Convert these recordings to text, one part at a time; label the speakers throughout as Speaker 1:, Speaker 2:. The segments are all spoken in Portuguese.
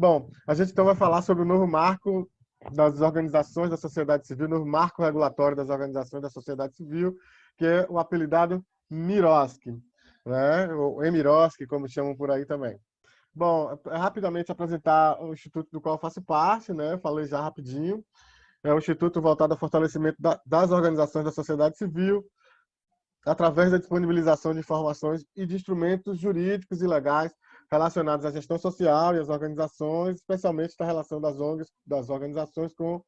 Speaker 1: Bom, a gente então vai falar sobre o novo marco das organizações da sociedade civil, o novo marco regulatório das organizações da sociedade civil, que é o apelidado MIROSC, né? Ou EMIROSC, como chamam por aí também. Bom, rapidamente apresentar o instituto do qual eu faço parte, né? Falei já rapidinho. É um instituto voltado ao fortalecimento das organizações da sociedade civil, através da disponibilização de informações e de instrumentos jurídicos e legais relacionados à gestão social e às organizações, especialmente da relação das ONGs, das organizações com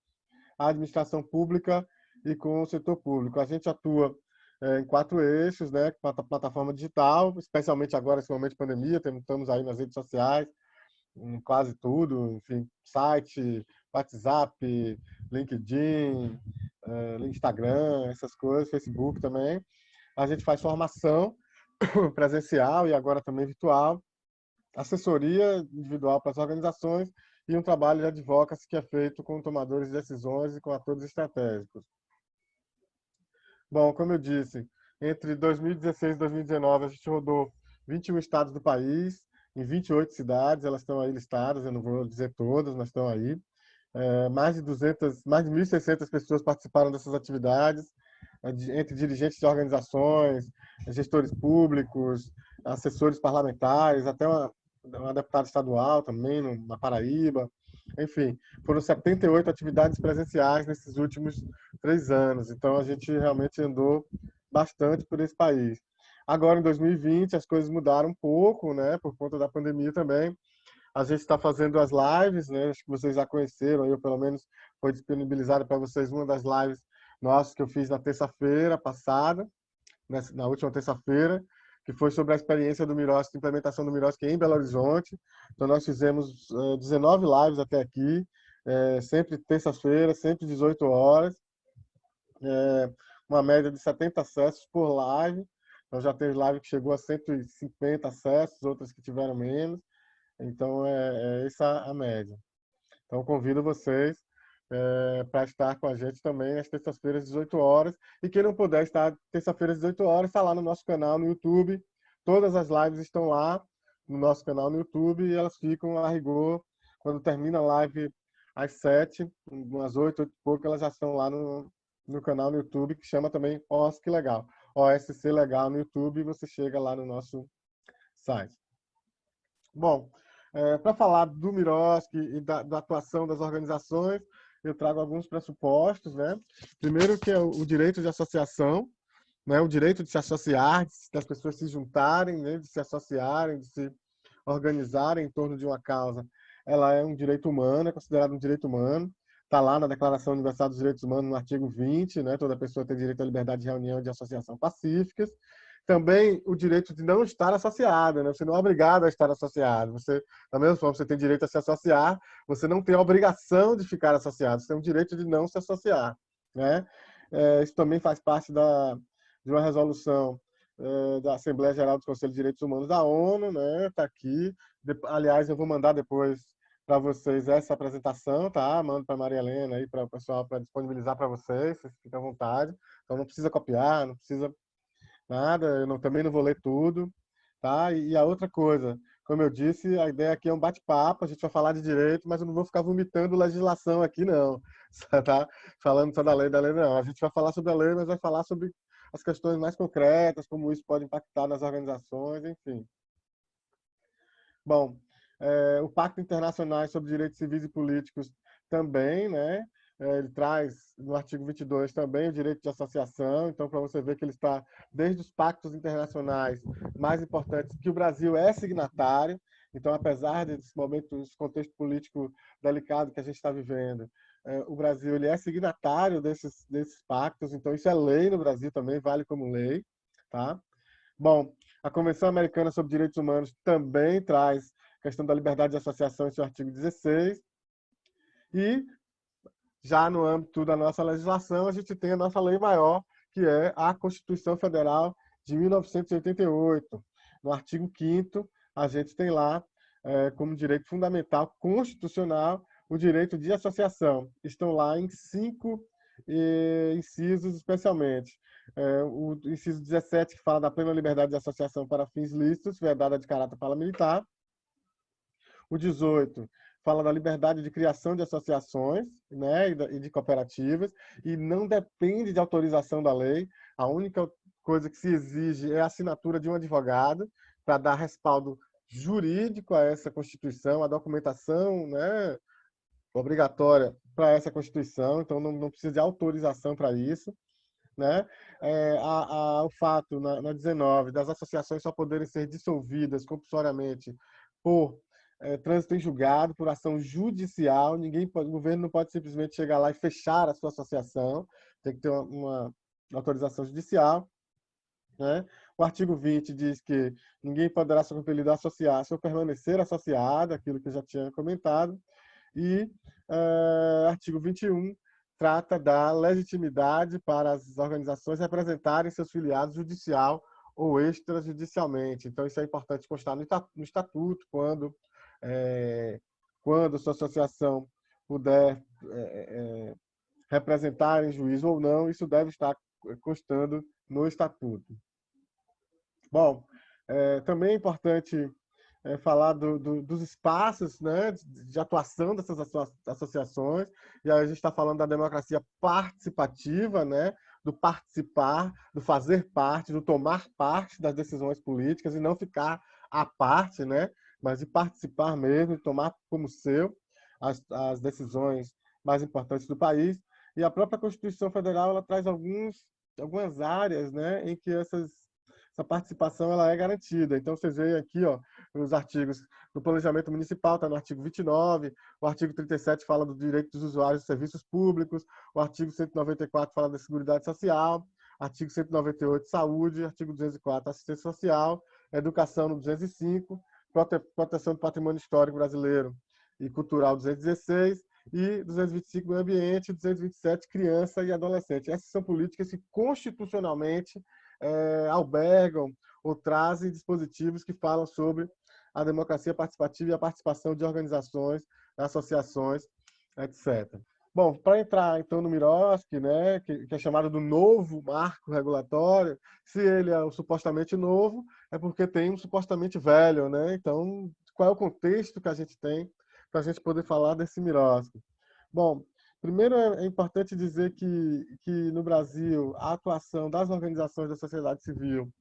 Speaker 1: a administração pública e com o setor público. A gente atua em 4 eixos, né, com a plataforma digital, especialmente agora, nesse momento de pandemia, estamos aí nas redes sociais, em quase tudo, enfim, site, WhatsApp, LinkedIn, Instagram, essas coisas, Facebook também. A gente faz formação presencial e agora também virtual, assessoria individual para as organizações e um trabalho de advocacy que é feito com tomadores de decisões e com atores estratégicos. Bom, como eu disse, entre 2016 e 2019 a gente rodou 21 estados do país, em 28 cidades, elas estão aí listadas, eu não vou dizer todas, mas estão aí. Mais de 1.600 pessoas participaram dessas atividades, entre dirigentes de organizações, gestores públicos, assessores parlamentares, até uma deputada estadual também, na Paraíba. Enfim, foram 78 atividades presenciais nesses últimos 3 anos. Então, a gente realmente andou bastante por esse país. Agora, em 2020, as coisas mudaram um pouco, né, por conta da pandemia também. A gente está fazendo as lives, né? Acho que vocês já conheceram, eu pelo menos foi disponibilizada para vocês uma das lives nossas que eu fiz na terça-feira passada, na última terça-feira, que foi sobre a experiência do Mirosk, implementação do Mirosk em Belo Horizonte. Então nós fizemos 19 lives até aqui, sempre terça-feira, sempre 18 horas, uma média de 70 acessos por live. Então já teve live que chegou a 150 acessos, outras que tiveram menos. Então, é essa a média. Então, convido vocês para estar com a gente também às terças-feiras, 18 horas. E quem não puder estar terça-feira, às 18 horas, está lá no nosso canal no YouTube. Todas as lives estão lá no nosso canal no YouTube e elas ficam a rigor. Quando termina a live às 7, umas 8, 8 e pouco, elas já estão lá no canal no YouTube, que chama também OSC Legal. OSC Legal no YouTube, e você chega lá no nosso site. Bom, para falar do Mirosk e da atuação das organizações, eu trago alguns pressupostos, né? Primeiro que é o direito de associação, né? O direito de se associar, das pessoas se juntarem, né? De se associarem, de se organizarem em torno de uma causa. Ela é um direito humano, é considerado um direito humano. Está lá na Declaração Universal dos Direitos Humanos, no artigo 20, né? Toda pessoa tem direito à liberdade de reunião e de associação pacíficas. Também o direito de não estar associado, né? Você não é obrigado a estar associado. Você, da mesma forma, você tem direito a se associar, você não tem a obrigação de ficar associado, você tem o direito de não se associar, né? Isso também faz parte de uma resolução da Assembleia Geral do Conselho de Direitos Humanos da ONU, né? Está aqui. Aliás, eu vou mandar depois para vocês essa apresentação, tá? Mando para a Maria Helena aí para o pessoal para disponibilizar para vocês fiquem à vontade. Então não precisa copiar, não precisa nada, também não vou ler tudo, tá? E a outra coisa, como eu disse, a ideia aqui é um bate-papo, a gente vai falar de direito, mas eu não vou ficar vomitando legislação aqui, não, tá? Falando só da lei, não. A gente vai falar sobre a lei, mas vai falar sobre as questões mais concretas, como isso pode impactar nas organizações, enfim. Bom, o Pacto Internacional sobre Direitos Civis e Políticos também, né? Ele traz, no artigo 22, também o direito de associação. Então, para você ver que ele está desde os pactos internacionais mais importantes, que o Brasil é signatário. Então, apesar desse momento, desse contexto político delicado que a gente está vivendo, o Brasil ele é signatário desses pactos. Então, isso é lei no Brasil também, vale como lei, tá? Bom, a Convenção Americana sobre Direitos Humanos também traz a questão da liberdade de associação em seu artigo 16. E, já no âmbito da nossa legislação, a gente tem a nossa lei maior, que é a Constituição Federal de 1988. No artigo 5º, a gente tem lá, como direito fundamental constitucional, o direito de associação. Estão lá em 5 incisos, especialmente. O inciso 17, que fala da plena liberdade de associação para fins lícitos, vedada de caráter paramilitar. O 18 fala da liberdade de criação de associações, né, e de cooperativas, e não depende de autorização da lei. A única coisa que se exige é a assinatura de um advogado para dar respaldo jurídico a essa Constituição, a documentação, né, obrigatória para essa Constituição, então não precisa de autorização para isso, né? O fato, na 19, das associações só poderem ser dissolvidas compulsoriamente por trânsito em julgado, por ação judicial. O governo não pode simplesmente chegar lá e fechar a sua associação, tem que ter uma autorização judicial, né? O artigo 20 diz que ninguém poderá ser compelido a associar-se ou permanecer associado, aquilo que eu já tinha comentado. E artigo 21 trata da legitimidade para as organizações representarem seus filiados judicial ou extrajudicialmente. Então, isso é importante constar no estatuto, quando sua associação puder representar em juízo ou não, isso deve estar constando no estatuto. Bom, também é importante falar dos espaços, né, de atuação dessas associações, e aí a gente está falando da democracia participativa, né, do participar, do fazer parte, do tomar parte das decisões políticas e não ficar à parte, né, mas de participar mesmo, de tomar como seu as decisões mais importantes do país. E a própria Constituição Federal ela traz algumas áreas, né, em que essa participação ela é garantida. Então, vocês veem aqui, ó, os artigos do planejamento municipal, está no artigo 29, o artigo 37 fala do direito dos usuários de serviços públicos, o artigo 194 fala da Seguridade Social, artigo 198, saúde, artigo 204, assistência social, educação no 205, proteção do patrimônio histórico brasileiro e cultural 216, e 225, meio ambiente, 227, criança e adolescente. Essas são políticas que constitucionalmente albergam ou trazem dispositivos que falam sobre a democracia participativa e a participação de organizações, associações, etc. Bom, para entrar então no Miroski, né, que é chamado do novo marco regulatório, se ele é o supostamente novo, é porque tem um supostamente velho, né? Então, qual é o contexto que a gente tem para a gente poder falar desse Miroski? Bom, primeiro é importante dizer que no Brasil a atuação das organizações da sociedade civil,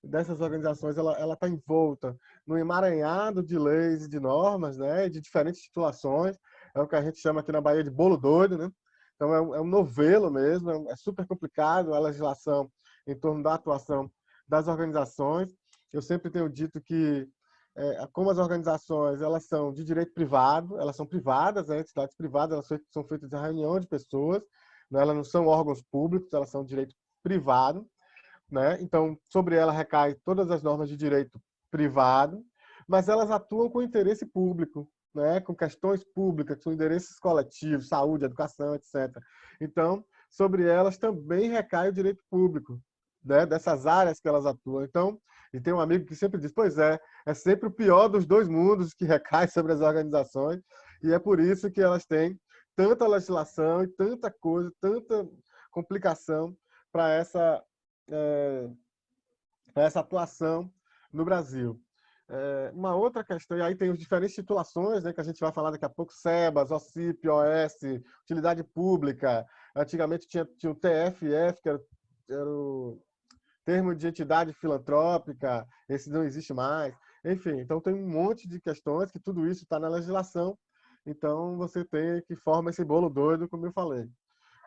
Speaker 1: dessas organizações, ela está envolta no emaranhado de leis e de normas, né, de diferentes titulações. É o que a gente chama aqui na Bahia de bolo doido, né? Então é um novelo mesmo, é super complicado a legislação em torno da atuação das organizações. Eu sempre tenho dito que como as organizações elas são de direito privado, elas são privadas, né, entidades privadas, elas são feitas de reunião de pessoas, né, elas não são órgãos públicos, elas são de direito privado, né? Então, sobre ela recai todas as normas de direito privado, mas elas atuam com interesse público, né? Com questões públicas, com interesses coletivos, saúde, educação, etc. Então, sobre elas também recai o direito público, né? Dessas áreas que elas atuam. Então, e tem um amigo que sempre diz, pois é sempre o pior dos dois mundos que recai sobre as organizações, e é por isso que elas têm tanta legislação e tanta coisa, tanta complicação para essa atuação no Brasil. Uma outra questão, e aí tem as diferentes titulações, né, que a gente vai falar daqui a pouco, SEBAS, OCIP, OS, utilidade pública. Antigamente tinha o TFF, que era o termo de entidade filantrópica, esse não existe mais. Enfim, então tem um monte de questões que tudo isso está na legislação, então você tem que forma esse bolo doido, como eu falei.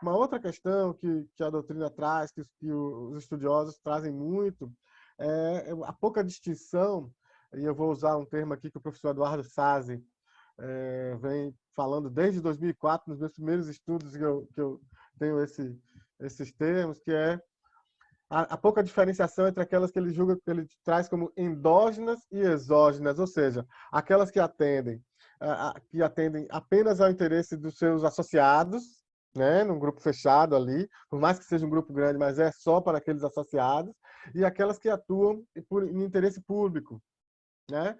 Speaker 1: Uma outra questão que a doutrina traz, que os estudiosos trazem muito, é a pouca distinção, e eu vou usar um termo aqui que o professor Eduardo Sazzi vem falando desde 2004, nos meus primeiros estudos que eu tenho esses termos, que é a pouca diferenciação entre aquelas que ele julga, que ele traz como endógenas e exógenas, ou seja, aquelas que atendem apenas ao interesse dos seus associados, né, num grupo fechado ali, por mais que seja um grupo grande, mas é só para aqueles associados, e aquelas que atuam em interesse público, né,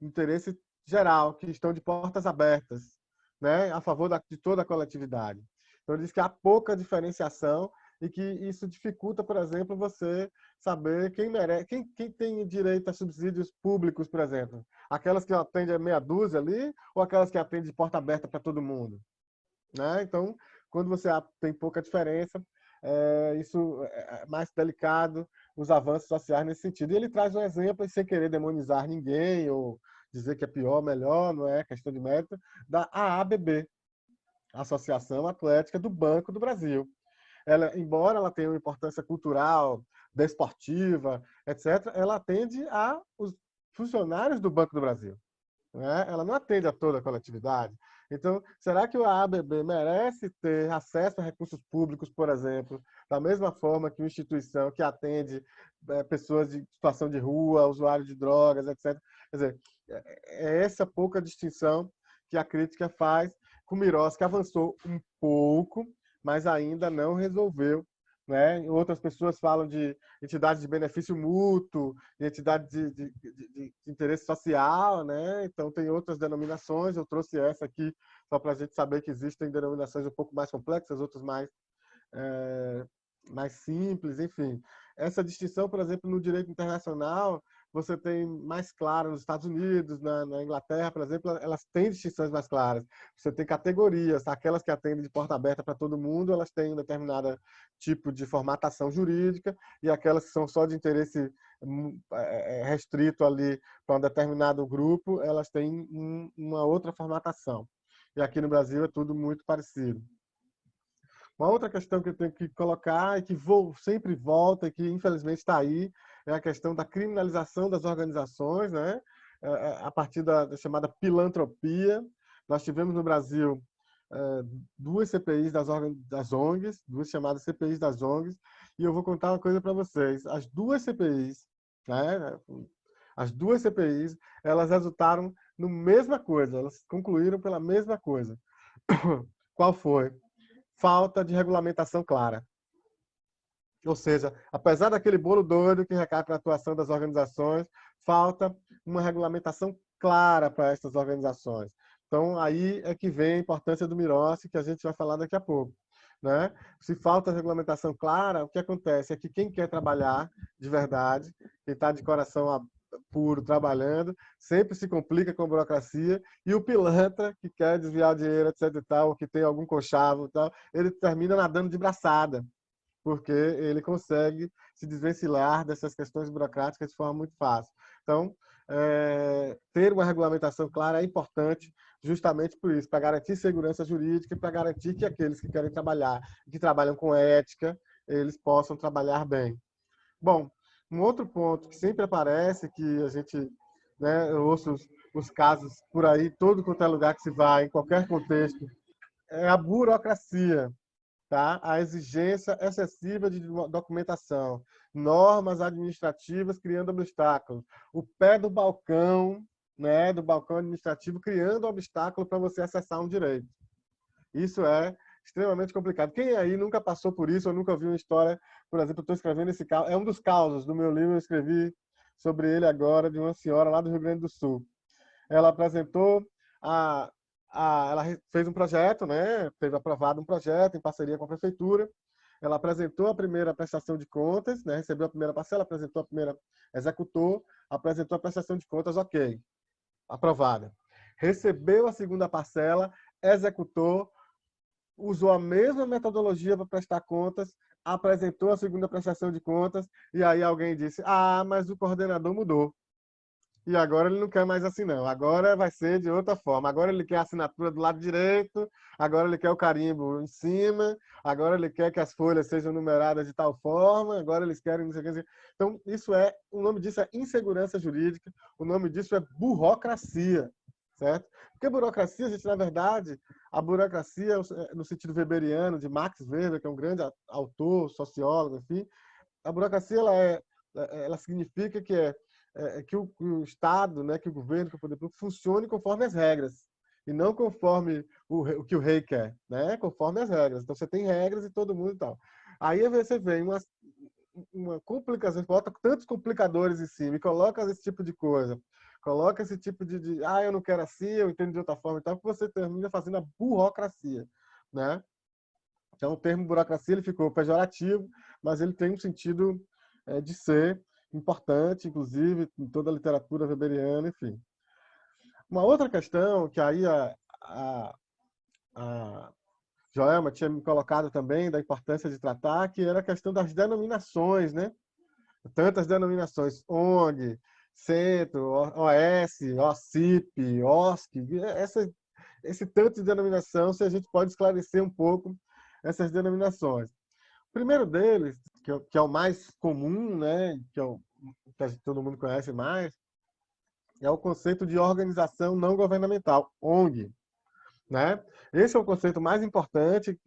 Speaker 1: interesse geral, que estão de portas abertas, né, a favor de toda a coletividade. Então, ele diz que há pouca diferenciação e que isso dificulta, por exemplo, você saber quem merece, quem tem direito a subsídios públicos, por exemplo. Aquelas que atendem a meia dúzia ali, ou aquelas que atendem de porta aberta para todo mundo, né? Então, quando você tem pouca diferença, isso é mais delicado, os avanços sociais nesse sentido. E ele traz um exemplo, sem querer demonizar ninguém, ou dizer que é pior, melhor, não é questão de mérito, da AABB, Associação Atlética do Banco do Brasil. Ela, embora ela tenha uma importância cultural, desportiva, etc., ela atende aos funcionários do Banco do Brasil, né? Ela não atende a toda a coletividade. Então, será que o AABB merece ter acesso a recursos públicos, por exemplo, da mesma forma que uma instituição que atende pessoas de situação de rua, usuários de drogas, etc. Quer dizer, é essa pouca distinção que a crítica faz com o Miroz, que avançou um pouco, mas ainda não resolveu, né? Outras pessoas falam de entidades de benefício mútuo, de entidades de interesse social, né? Então tem outras denominações. Eu trouxe essa aqui só para a gente saber que existem denominações um pouco mais complexas, outras mais simples, enfim. Essa distinção, por exemplo, no direito internacional, você tem mais clara nos Estados Unidos, na Inglaterra, por exemplo, elas têm distinções mais claras. Você tem categorias, aquelas que atendem de porta aberta para todo mundo, elas têm um determinado tipo de formatação jurídica, e aquelas que são só de interesse restrito ali para um determinado grupo, elas têm uma outra formatação. E aqui no Brasil é tudo muito parecido. Uma outra questão que eu tenho que colocar e que sempre volta e que infelizmente está aí é a questão da criminalização das organizações, né? A partir da chamada pilantropia. Nós tivemos no Brasil duas CPIs das ONGs, duas chamadas CPIs das ONGs, e eu vou contar uma coisa para vocês. As duas CPIs, né? As duas CPIs, elas resultaram no mesma coisa, elas concluíram pela mesma coisa. Qual foi? Falta de regulamentação clara. Ou seja, apesar daquele bolo doido que recai para a atuação das organizações, falta uma regulamentação clara para essas organizações. Então, aí é que vem a importância do Mirossi, que a gente vai falar daqui a pouco, né? Se falta regulamentação clara, o que acontece é que quem quer trabalhar de verdade, quem está de coração puro trabalhando, sempre se complica com a burocracia, e o pilantra que quer desviar o dinheiro, etc e tal, ou que tem algum conchavo e tal, ele termina nadando de braçada, porque ele consegue se desvencilhar dessas questões burocráticas de forma muito fácil. Então, ter uma regulamentação clara é importante justamente por isso, para garantir segurança jurídica e para garantir que aqueles que querem trabalhar, que trabalham com ética, eles possam trabalhar bem. Bom, um outro ponto que sempre aparece, que a gente, né, eu ouço os casos por aí, todo quanto é lugar que se vai, em qualquer contexto, é a burocracia. Tá? A exigência excessiva de documentação, normas administrativas criando obstáculos, o pé do balcão, né, do balcão administrativo criando obstáculo para você acessar um direito. Isso é extremamente complicado. Quem aí nunca passou por isso ou nunca ouviu uma história, por exemplo, eu estou escrevendo esse caso, é um dos causos do meu livro, eu escrevi sobre ele agora, de uma senhora lá do Rio Grande do Sul. Ela apresentou ela fez um projeto, né? Teve aprovado um projeto em parceria com a prefeitura. Ela apresentou a primeira prestação de contas, né? Recebeu a primeira parcela, apresentou a primeira, executou, apresentou a prestação de contas, ok, aprovada. Recebeu a segunda parcela, executou, usou a mesma metodologia para prestar contas, apresentou a segunda prestação de contas, e aí alguém disse: ah, mas o coordenador mudou. E agora ele não quer mais assim, não. Agora vai ser de outra forma. Agora ele quer a assinatura do lado direito, agora ele quer o carimbo em cima, agora ele quer que as folhas sejam numeradas de tal forma, agora eles querem não sei o que. Então, o nome disso é insegurança jurídica, o nome disso é burocracia, certo? Porque burocracia, gente, na verdade, a burocracia, no sentido weberiano, de Max Weber, que é um grande autor, sociólogo, enfim, a burocracia, ela significa que o Estado, né, que o governo, que o poder público funcione conforme as regras e não conforme o que o rei quer, né? Conforme as regras. Então você tem regras e todo mundo e tal. Aí você vem uma complicação, bota tantos complicadores em cima e coloca esse tipo de coisa, coloca esse tipo de eu não quero assim, eu entendo de outra forma e tal, que você termina fazendo a burocracia, né? Então, o termo burocracia ele ficou pejorativo, mas ele tem um sentido de ser importante, inclusive, em toda a literatura weberiana, enfim. Uma outra questão que aí a Joelma tinha me colocado também da importância de tratar, que era a questão das denominações, né? Tantas denominações, ONG, Centro, OS, OCIP, OSC, esse tanto de denominação, se a gente pode esclarecer um pouco essas denominações. O primeiro deles, que é o mais comum, né, que todo mundo conhece mais, é o conceito de organização não governamental, ONG. Né? Esse é o conceito mais importante,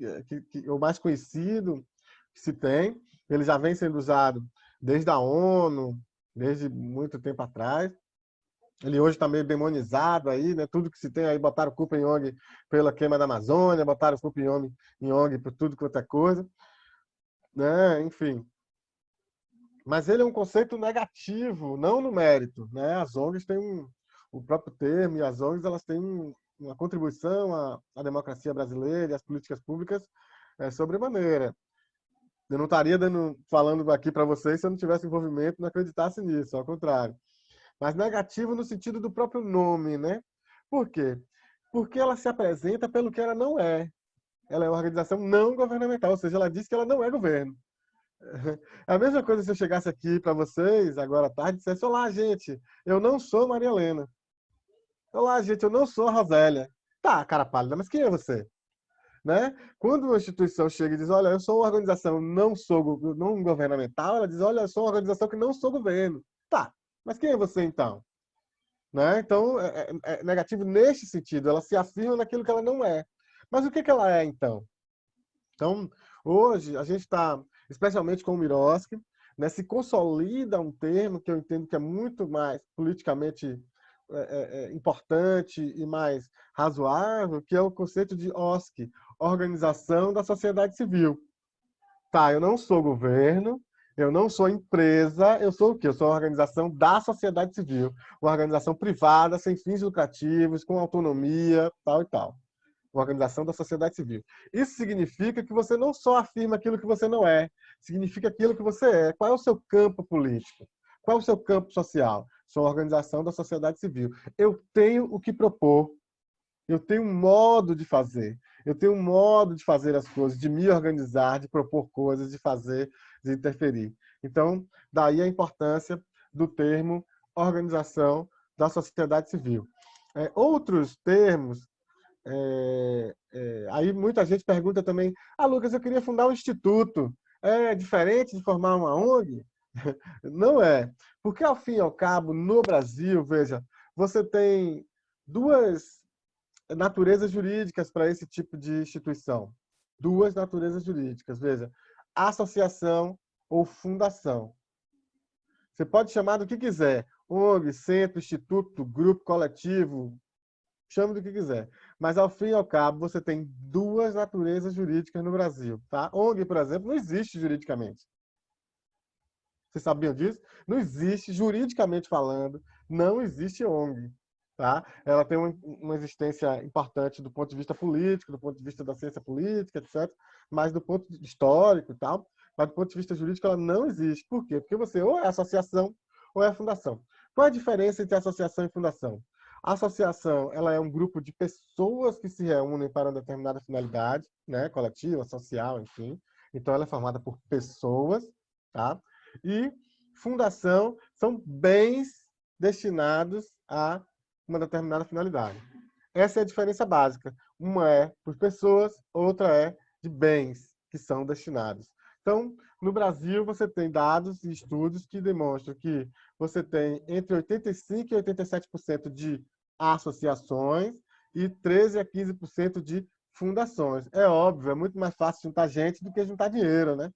Speaker 1: o mais conhecido que se tem. Ele já vem sendo usado desde a ONU, desde muito tempo atrás. Ele hoje está meio demonizado aí, né? Tudo que se tem aí, botaram culpa em ONG pela queima da Amazônia, botaram culpa em ONG por tudo quanto é coisa, né? Enfim. Mas ele é um conceito negativo, não no mérito, né? As ONGs têm o próprio termo, e as ONGs elas têm uma contribuição à democracia brasileira e às políticas públicas sobremaneira. Eu não estaria falando aqui para vocês se eu não tivesse envolvimento e não acreditasse nisso, ao contrário. Mas negativo no sentido do próprio nome, né? Por quê? Porque ela se apresenta pelo que ela não é. Ela é uma organização não governamental, ou seja, ela diz que ela não é governo. É a mesma coisa se eu chegasse aqui para vocês, agora à tarde, e dissesse: olá, gente, eu não sou Maria Helena. Olá, gente, eu não sou a Rosélia. Tá, cara pálida, mas quem é você? Né? Quando uma instituição chega e diz: olha, eu sou uma organização não governamental, ela diz: olha, eu sou uma organização que não sou governo. Tá, mas quem é você então? Né? Então, é negativo neste sentido, ela se afirma naquilo que ela não é. Mas o que ela é então? Então, hoje, a gente está, especialmente com o Miroski, né, se consolida um termo que eu entendo que é muito mais politicamente importante e mais razoável, que é o conceito de OSC, Organização da Sociedade Civil. Tá, eu não sou governo, eu não sou empresa, eu sou o quê? Eu sou uma organização da sociedade civil, uma organização privada, sem fins lucrativos, com autonomia, tal e tal. Uma organização da sociedade civil. Isso significa que você não só afirma aquilo que você não é, significa aquilo que você é. Qual é o seu campo político? Qual é o seu campo social? Sou uma organização da sociedade civil. Eu tenho o que propor, eu tenho um modo de fazer, eu tenho um modo de fazer as coisas, de me organizar, de propor coisas, de fazer, de interferir. Então, daí a importância do termo organização da sociedade civil. Outros termos aí muita gente pergunta também: Lucas, eu queria fundar um instituto. É diferente de formar uma ONG? Não é. Porque, ao fim e ao cabo, no Brasil, veja, você tem duas naturezas jurídicas para esse tipo de instituição. Duas naturezas jurídicas. Veja, associação ou fundação. Você pode chamar do que quiser. ONG, centro, instituto, grupo, coletivo, chame do que quiser. Mas, ao fim e ao cabo, você tem duas naturezas jurídicas no Brasil. Tá? ONG, por exemplo, não existe juridicamente. Vocês sabiam disso? Não existe, juridicamente falando, não existe ONG. Tá? Ela tem uma existência importante do ponto de vista político, do ponto de vista da ciência política, etc. Mas do ponto histórico e tal, mas do ponto de vista jurídico ela não existe. Por quê? Porque você ou é associação ou é fundação. Qual é a diferença entre associação e fundação? A associação ela é um grupo de pessoas que se reúnem para uma determinada finalidade, né? Coletiva, social, enfim. Então ela é formada por pessoas, tá? E fundação são bens destinados a uma determinada finalidade. Essa é a diferença básica. Uma é por pessoas, outra é de bens que são destinados. Então, no Brasil, você tem dados e estudos que demonstram que você tem entre 85% e 87% de associações e 13% a 15% de fundações. É óbvio, é muito mais fácil juntar gente do que juntar dinheiro, né?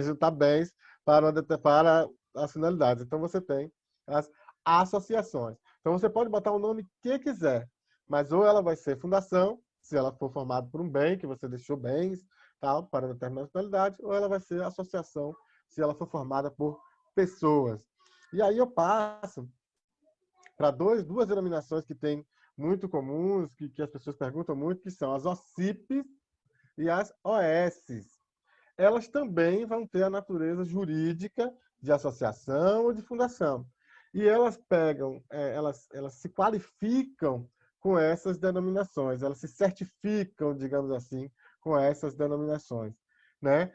Speaker 1: Juntar bens para as finalidades. Então, você tem as associações. Então, você pode botar o nome que quiser, mas ou ela vai ser fundação, se ela for formada por um bem, que você deixou bens, tal, para determinada finalidade, ou ela vai ser associação, se ela for formada por pessoas. E aí eu passo para duas denominações que tem muito comuns, que as pessoas perguntam muito, que são as OCIPs e as OS. Elas também vão ter a natureza jurídica de associação ou de fundação. E elas pegam, elas se qualificam com essas denominações, elas se certificam, digamos assim, com essas denominações, né?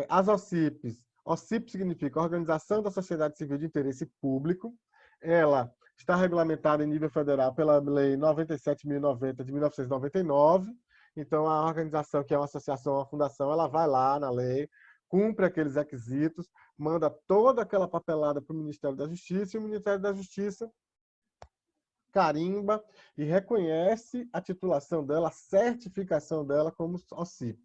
Speaker 1: As OCIPs, OCIP significa Organização da Sociedade Civil de Interesse Público, ela está regulamentada em nível federal pela Lei 97.090 de 1999, então a organização, que é uma associação, uma fundação, ela vai lá na lei, cumpre aqueles requisitos, manda toda aquela papelada para o Ministério da Justiça, e o Ministério da Justiça carimba e reconhece a titulação dela, a certificação dela como OCIP.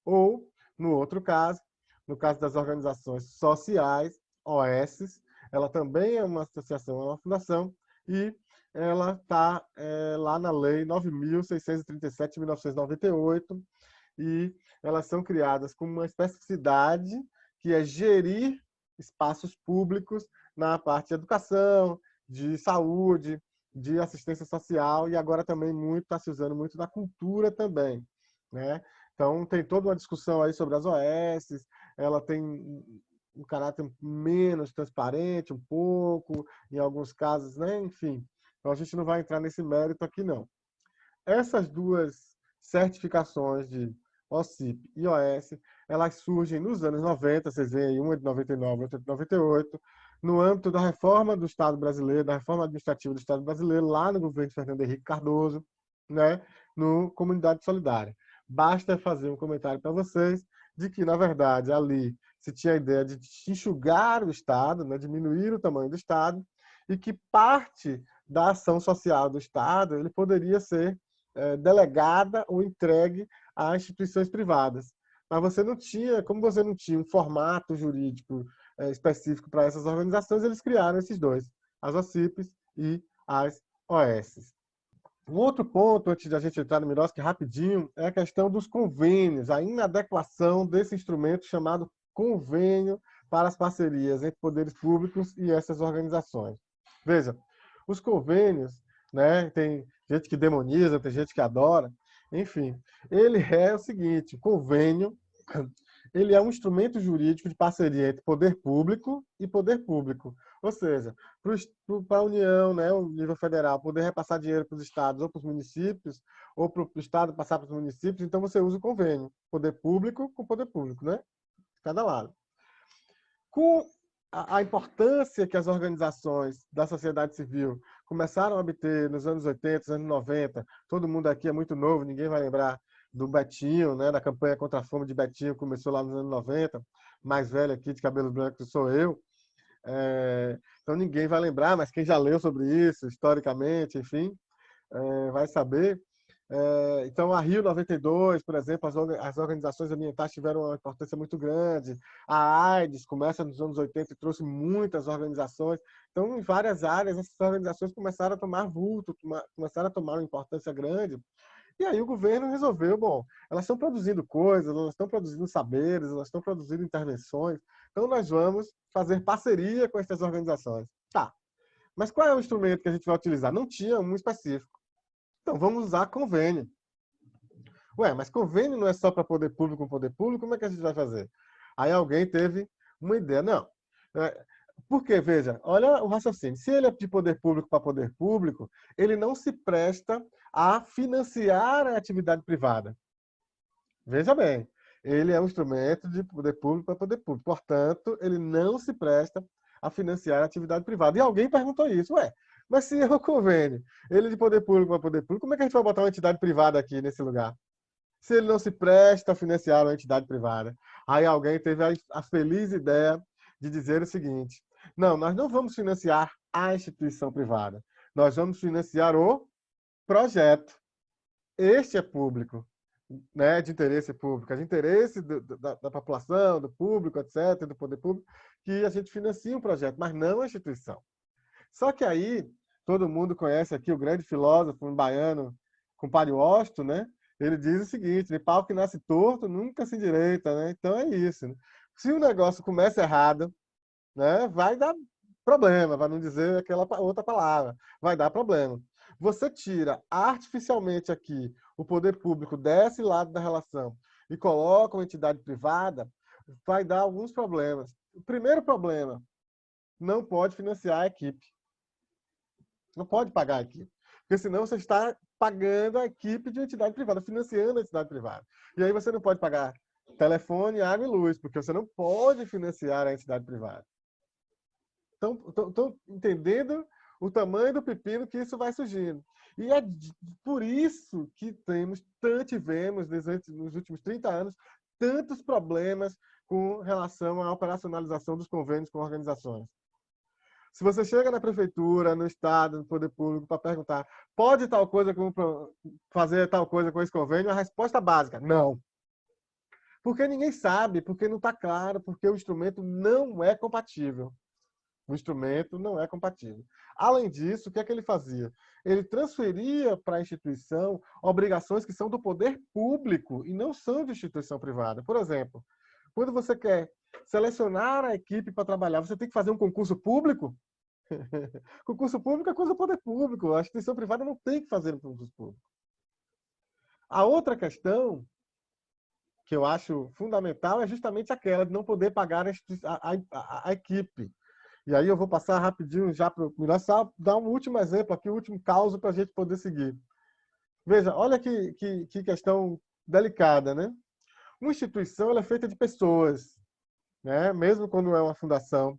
Speaker 1: Ou, no outro caso, no caso das organizações sociais, OS, ela também é uma associação, é uma fundação, e ela está lá na Lei 9.637 de 1998, e elas são criadas com uma especificidade que é gerir espaços públicos na parte de educação, de saúde, de assistência social, e agora também está se usando muito na cultura também, né? Então, tem toda uma discussão aí sobre as OS, ela tem um caráter menos transparente, um pouco, em alguns casos, né? Enfim, então a gente não vai entrar nesse mérito aqui, não. Essas duas certificações de OCIP e OS, elas surgem nos anos 90, vocês veem aí, uma de 99, outra de 98, no âmbito da reforma do Estado brasileiro, da reforma administrativa do Estado brasileiro, lá no governo de Fernando Henrique Cardoso, né, no Comunidade Solidária. Basta fazer um comentário para vocês de que, na verdade, ali se tinha a ideia de enxugar o Estado, né, diminuir o tamanho do Estado, e que parte da ação social do Estado ele poderia ser delegada ou entregue a instituições privadas. Mas você não tinha, como você não tinha um formato jurídico específico para essas organizações, eles criaram esses dois, as OCIPs e as OS. Um outro ponto, antes de a gente entrar no Miroski, rapidinho, é a questão dos convênios, a inadequação desse instrumento chamado convênio para as parcerias entre poderes públicos e essas organizações. Veja, os convênios, né, tem gente que demoniza, tem gente que adora, enfim, ele é o seguinte, convênio, ele é um instrumento jurídico de parceria entre poder público e poder público. Ou seja, para a União, né, o nível federal, poder repassar dinheiro para os estados ou para os municípios, ou para o estado passar para os municípios, então você usa o convênio, poder público com poder público, né? Cada lado. Com a importância que as organizações da sociedade civil começaram a obter nos anos 80, anos 90, todo mundo aqui é muito novo, ninguém vai lembrar do Betinho, né, da campanha contra a fome de Betinho, começou lá nos anos 90, mais velho aqui de cabelo branco sou eu. Então ninguém vai lembrar, mas quem já leu sobre isso, historicamente, enfim, vai saber. Então, a Rio 92, por exemplo, as organizações ambientais tiveram uma importância muito grande. A AIDS começa nos anos 80 e trouxe muitas organizações. Então, em várias áreas, essas organizações começaram a tomar vulto, começaram a tomar uma importância grande. E aí o governo resolveu, bom, elas estão produzindo coisas, elas estão produzindo saberes, elas estão produzindo intervenções, então nós vamos fazer parceria com essas organizações. Tá, mas qual é o instrumento que a gente vai utilizar? Não tinha um específico. Então vamos usar convênio. Ué, mas convênio não é só para poder público com poder público, como é que a gente vai fazer? Aí alguém teve uma ideia. Não. Porque, veja, olha o raciocínio. Se ele é de poder público para poder público, ele não se presta a financiar a atividade privada. Veja bem, ele é um instrumento de poder público para poder público. Portanto, ele não se presta a financiar a atividade privada. E alguém perguntou isso. Ué, mas se é o convênio, ele é de poder público para poder público, como é que a gente vai botar uma entidade privada aqui nesse lugar? Se ele não se presta a financiar uma entidade privada. Aí alguém teve a feliz ideia de dizer o seguinte: não, nós não vamos financiar a instituição privada. Nós vamos financiar o projeto. Este é público, né, de interesse público, é de interesse da população, do público, etc., do poder público, que a gente financia um projeto, mas não a instituição. Só que aí, todo mundo conhece aqui o grande filósofo baiano, compadre Washington, né? Ele diz o seguinte: de pau que nasce torto, nunca se endireita, né? Então é isso. Né? Se o negócio começa errado, né, vai dar problema, para não dizer aquela outra palavra, vai dar problema. você tira artificialmente aqui o poder público desse lado da relação e coloca uma entidade privada, vai dar alguns problemas. O primeiro problema, não pode financiar a equipe. Não pode pagar a equipe. Porque senão você está pagando a equipe de uma entidade privada, financiando a entidade privada. E aí você não pode pagar telefone, água e luz, porque você não pode financiar a entidade privada. Estão entendendo o tamanho do pepino que isso vai surgindo. E é por isso que tivemos nos últimos 30 anos, tantos problemas com relação à operacionalização dos convênios com organizações. Se você chega na prefeitura, no estado, no poder público, para perguntar, pode fazer tal coisa com esse convênio? A resposta básica, não. Porque ninguém sabe, porque não está claro, porque o instrumento não é compatível. O instrumento não é compatível. Além disso, o que é que ele fazia? Ele transferia para a instituição obrigações que são do poder público e não são de instituição privada. Por exemplo, quando você quer selecionar a equipe para trabalhar, você tem que fazer um concurso público? Concurso público é coisa do poder público. A instituição privada não tem que fazer um concurso público. A outra questão que eu acho fundamental é justamente aquela de não poder pagar a equipe. E aí eu vou passar rapidinho já para o Mirassol, dar um último exemplo aqui, o último caso para a gente poder seguir. Veja, olha que questão delicada, né? Uma instituição ela é feita de pessoas, né? Mesmo quando é uma fundação,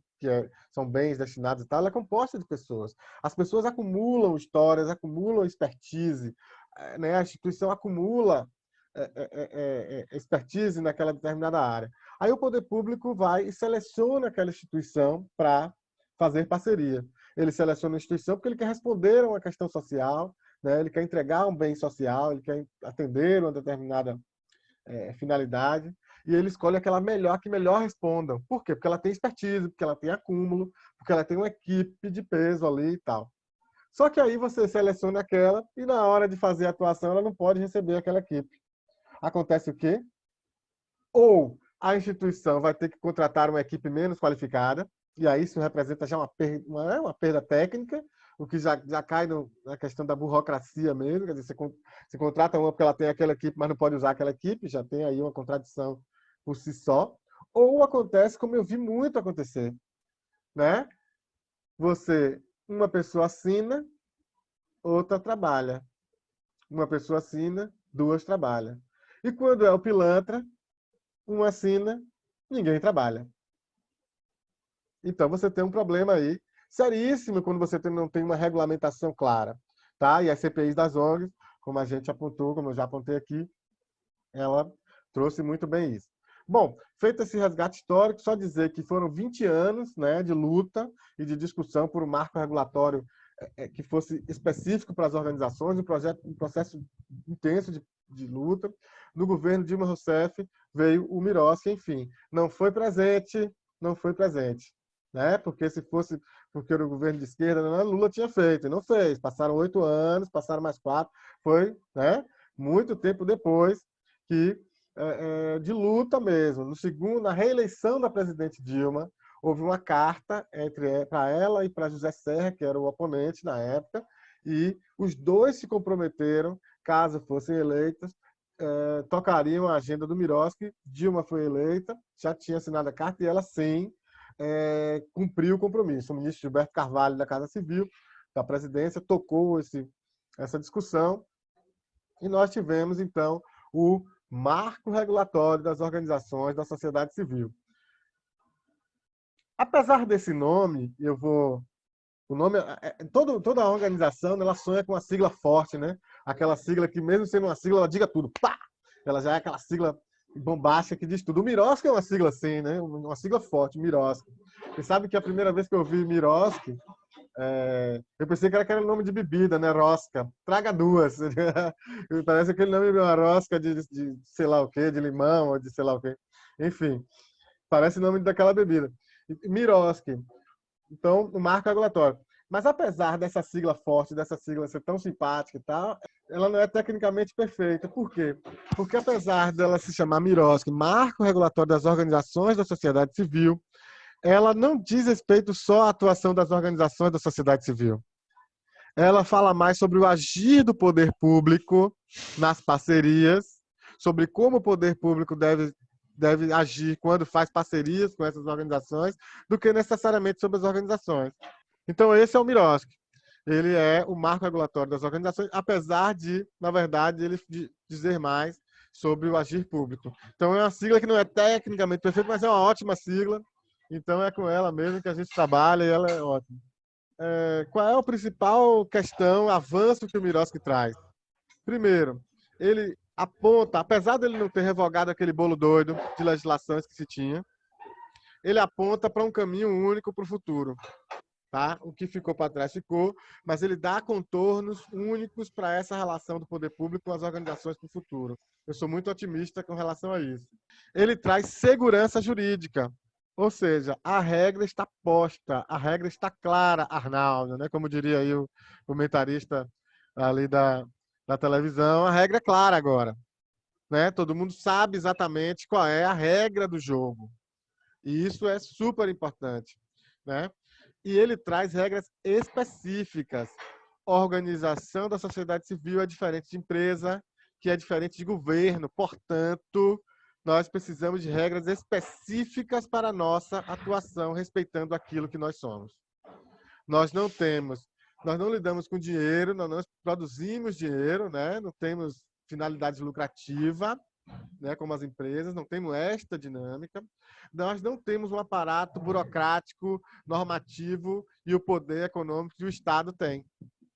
Speaker 1: são bens destinados e tal, ela é composta de pessoas. As pessoas acumulam histórias, acumulam expertise, né? A instituição acumula expertise naquela determinada área. Aí o poder público vai e seleciona aquela instituição para fazer parceria. Ele seleciona a instituição porque ele quer responder a uma questão social, né? Ele quer entregar um bem social, ele quer atender uma determinada finalidade, e ele escolhe aquela que melhor respondam. Por quê? Porque ela tem expertise, porque ela tem acúmulo, porque ela tem uma equipe de peso ali e tal. Só que aí você seleciona aquela e na hora de fazer a atuação ela não pode receber aquela equipe. Acontece o quê? Ou a instituição vai ter que contratar uma equipe menos qualificada, e aí isso representa já uma perda técnica, o que já cai na questão da burocracia mesmo, quer dizer, você contrata uma porque ela tem aquela equipe, mas não pode usar aquela equipe, já tem aí uma contradição por si só. Ou acontece como eu vi muito acontecer, né? Uma pessoa assina, outra trabalha. Uma pessoa assina, duas trabalham. E quando é o pilantra, um assina, ninguém trabalha. Então você tem um problema aí seríssimo quando você não tem uma regulamentação clara, tá? E as CPIs das ONGs, como a gente apontou, como eu já apontei aqui, ela trouxe muito bem isso. Bom, feito esse resgate histórico, só dizer que foram 20 anos, né, de luta e de discussão por um marco regulatório que fosse específico para as organizações, um processo intenso de luta. No governo Dilma Rousseff veio o Miroski, enfim, não foi presente, né? Porque se fosse porque era o governo de esquerda, Lula tinha feito, e não fez. Passaram 8 anos, passaram mais 4, foi, né, muito tempo depois que de luta mesmo. Na reeleição da presidente Dilma, houve uma carta para ela e para José Serra, que era o oponente na época, e os dois se comprometeram, caso fossem eleitos, tocariam a agenda do Miroski. Dilma foi eleita, já tinha assinado a carta, e ela sim cumpriu o compromisso. O ministro Gilberto Carvalho, da Casa Civil, da presidência, tocou essa discussão, e nós tivemos, então, o Marco Regulatório das Organizações da Sociedade Civil. Apesar desse nome, o nome, toda a organização, ela sonha com uma sigla forte, né? Aquela sigla que, mesmo sendo uma sigla, ela diga tudo. Pá! Ela já é aquela sigla bombástica que diz tudo. O Miroski é uma sigla assim, né? Uma sigla forte, Miroski. Você sabe que a primeira vez que eu ouvi Miroski, eu pensei que era aquele nome de bebida, né? Rosca. Traga duas. Parece aquele nome de uma rosca de sei lá o quê, de limão, ou de sei lá o quê. Enfim, parece o nome daquela bebida. Miroski. Então, o marco regulatório. Mas apesar dessa sigla forte, dessa sigla ser tão simpática e tal, ela não é tecnicamente perfeita. Por quê? Porque apesar dela se chamar Miroski, Marco Regulatório das Organizações da Sociedade Civil, ela não diz respeito só à atuação das organizações da sociedade civil. Ela fala mais sobre o agir do poder público nas parcerias, sobre como o poder público deve agir quando faz parcerias com essas organizações, do que necessariamente sobre as organizações. Então, esse é o Miroski. Ele é o marco regulatório das organizações, apesar de, na verdade, ele dizer mais sobre o agir público. Então, é uma sigla que não é tecnicamente perfeita, mas é uma ótima sigla. Então, é com ela mesmo que a gente trabalha e ela é ótima. Qual é a principal questão, avanço que o Miroski traz? Primeiro, ele aponta, apesar dele não ter revogado aquele bolo doido de legislações que se tinha, ele aponta para um caminho único para o futuro. Tá? O que ficou para trás ficou, mas ele dá contornos únicos para essa relação do poder público com as organizações para o futuro. Eu sou muito otimista com relação a isso. Ele traz segurança jurídica, ou seja, a regra está posta, a regra está clara, Arnaldo, né? Como diria aí o comentarista ali da televisão, a regra é clara agora. Né? Todo mundo sabe exatamente qual é a regra do jogo. E isso é super importante. Né? E ele traz regras específicas. Organização da sociedade civil é diferente de empresa, que é diferente de governo. Portanto, nós precisamos de regras específicas para a nossa atuação, respeitando aquilo que nós somos. Nós não lidamos com dinheiro, nós não produzimos dinheiro, né? Não temos finalidade lucrativa, né, como as empresas, não temos esta dinâmica. Nós não temos um aparato burocrático, normativo e o poder econômico que o Estado tem.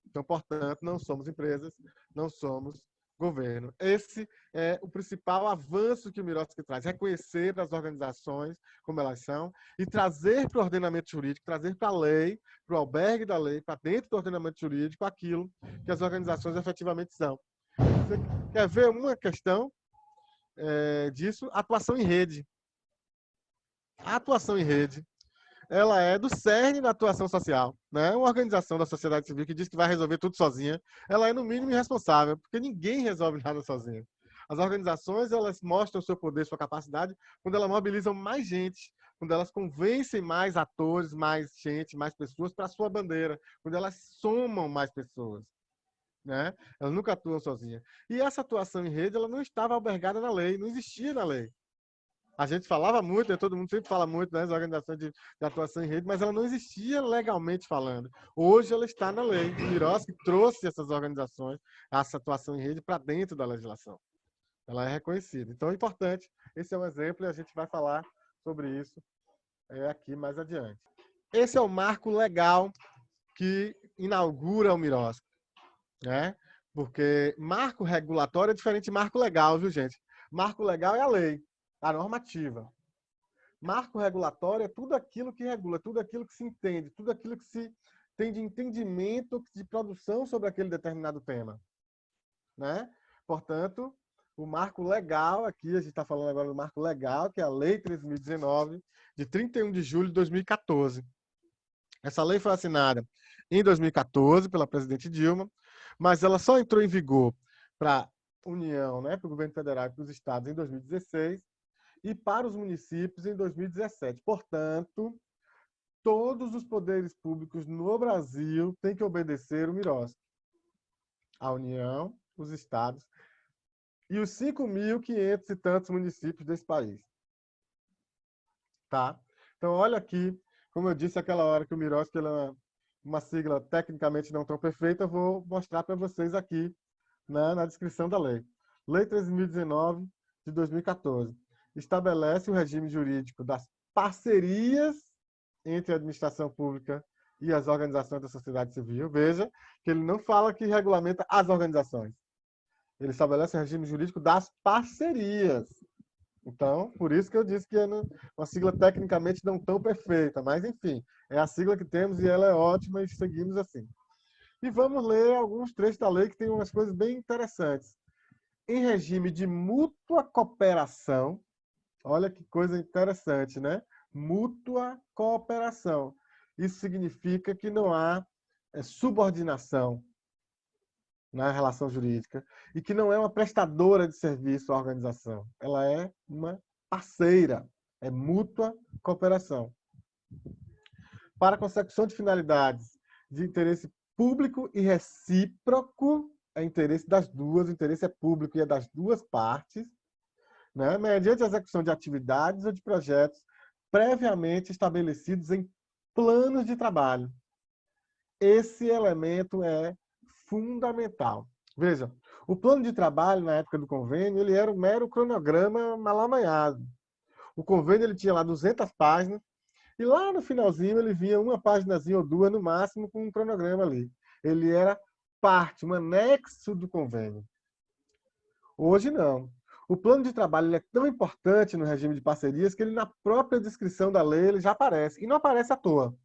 Speaker 1: Então, portanto, não somos empresas, não somos governo. Esse é o principal avanço que o Miroski traz, reconhecer as organizações como elas são e trazer para o ordenamento jurídico, trazer para a lei, para o albergue da lei, para dentro do ordenamento jurídico, aquilo que as organizações efetivamente são. Você quer ver uma questão disso? Atuação em rede. A atuação em rede, ela é do cerne da atuação social, né? Uma organização da sociedade civil que diz que vai resolver tudo sozinha, ela é no mínimo irresponsável, porque ninguém resolve nada sozinho. As organizações, elas mostram o seu poder, sua capacidade, quando elas mobilizam mais gente, quando elas convencem mais atores, mais gente, mais pessoas para a sua bandeira, quando elas somam mais pessoas. Né? Elas nunca atuam sozinhas. E essa atuação em rede, ela não estava albergada na lei, não existia na lei. A gente falava muito, né? Todo mundo sempre fala muito das organizações de atuação em rede, mas ela não existia legalmente falando. Hoje ela está na lei. O Miroski trouxe essas organizações, essa atuação em rede, para dentro da legislação. Ela é reconhecida. Então é importante. Esse é um exemplo e a gente vai falar sobre isso aqui mais adiante. Esse é o marco legal que inaugura o Miroski. Né? Porque marco regulatório é diferente de marco legal, viu, gente? Marco legal é a lei, a normativa. Marco regulatório é tudo aquilo que regula, tudo aquilo que se entende, tudo aquilo que se tem de entendimento, de produção sobre aquele determinado tema. Né? Portanto, o marco legal, aqui a gente está falando agora do marco legal, que é a Lei 3.019, de 31 de julho de 2014. Essa lei foi assinada em 2014 pela presidente Dilma, mas ela só entrou em vigor para a União, né, para o governo federal e para os estados em 2016 e para os municípios em 2017. Portanto, todos os poderes públicos no Brasil têm que obedecer o Miroski. A União, os estados e os 5.500 e tantos municípios desse país. Tá? Então, olha aqui, como eu disse aquela hora que o Miroski é uma sigla tecnicamente não tão perfeita, eu vou mostrar para vocês aqui, né, na descrição da lei. Lei 3.019 de 2014 estabelece o regime jurídico das parcerias entre a administração pública e as organizações da sociedade civil. Veja que ele não fala que regulamenta as organizações. Ele estabelece o regime jurídico das parcerias. Então, por isso que eu disse que é uma sigla tecnicamente não tão perfeita, mas enfim, é a sigla que temos e ela é ótima e seguimos assim. E vamos ler alguns trechos da lei que tem umas coisas bem interessantes. Em regime de mútua cooperação, olha que coisa interessante, né? Mútua cooperação. Isso significa que não há subordinação na relação jurídica e que não é uma prestadora de serviço à organização. Ela é uma parceira, é mútua cooperação. Para a consecução de finalidades de interesse público e recíproco, é interesse das duas, o interesse é público e é das duas partes, né? Mediante a execução de atividades ou de projetos previamente estabelecidos em planos de trabalho. Esse elemento é fundamental. Veja, o plano de trabalho, na época do convênio, ele era um mero cronograma mal amanhado. O convênio ele tinha lá 200 páginas, e lá no finalzinho ele vinha uma páginazinha ou duas no máximo com um cronograma ali. Ele era parte, um anexo do convênio. Hoje não. O plano de trabalho ele é tão importante no regime de parcerias que ele na própria descrição da lei ele já aparece. E não aparece à toa.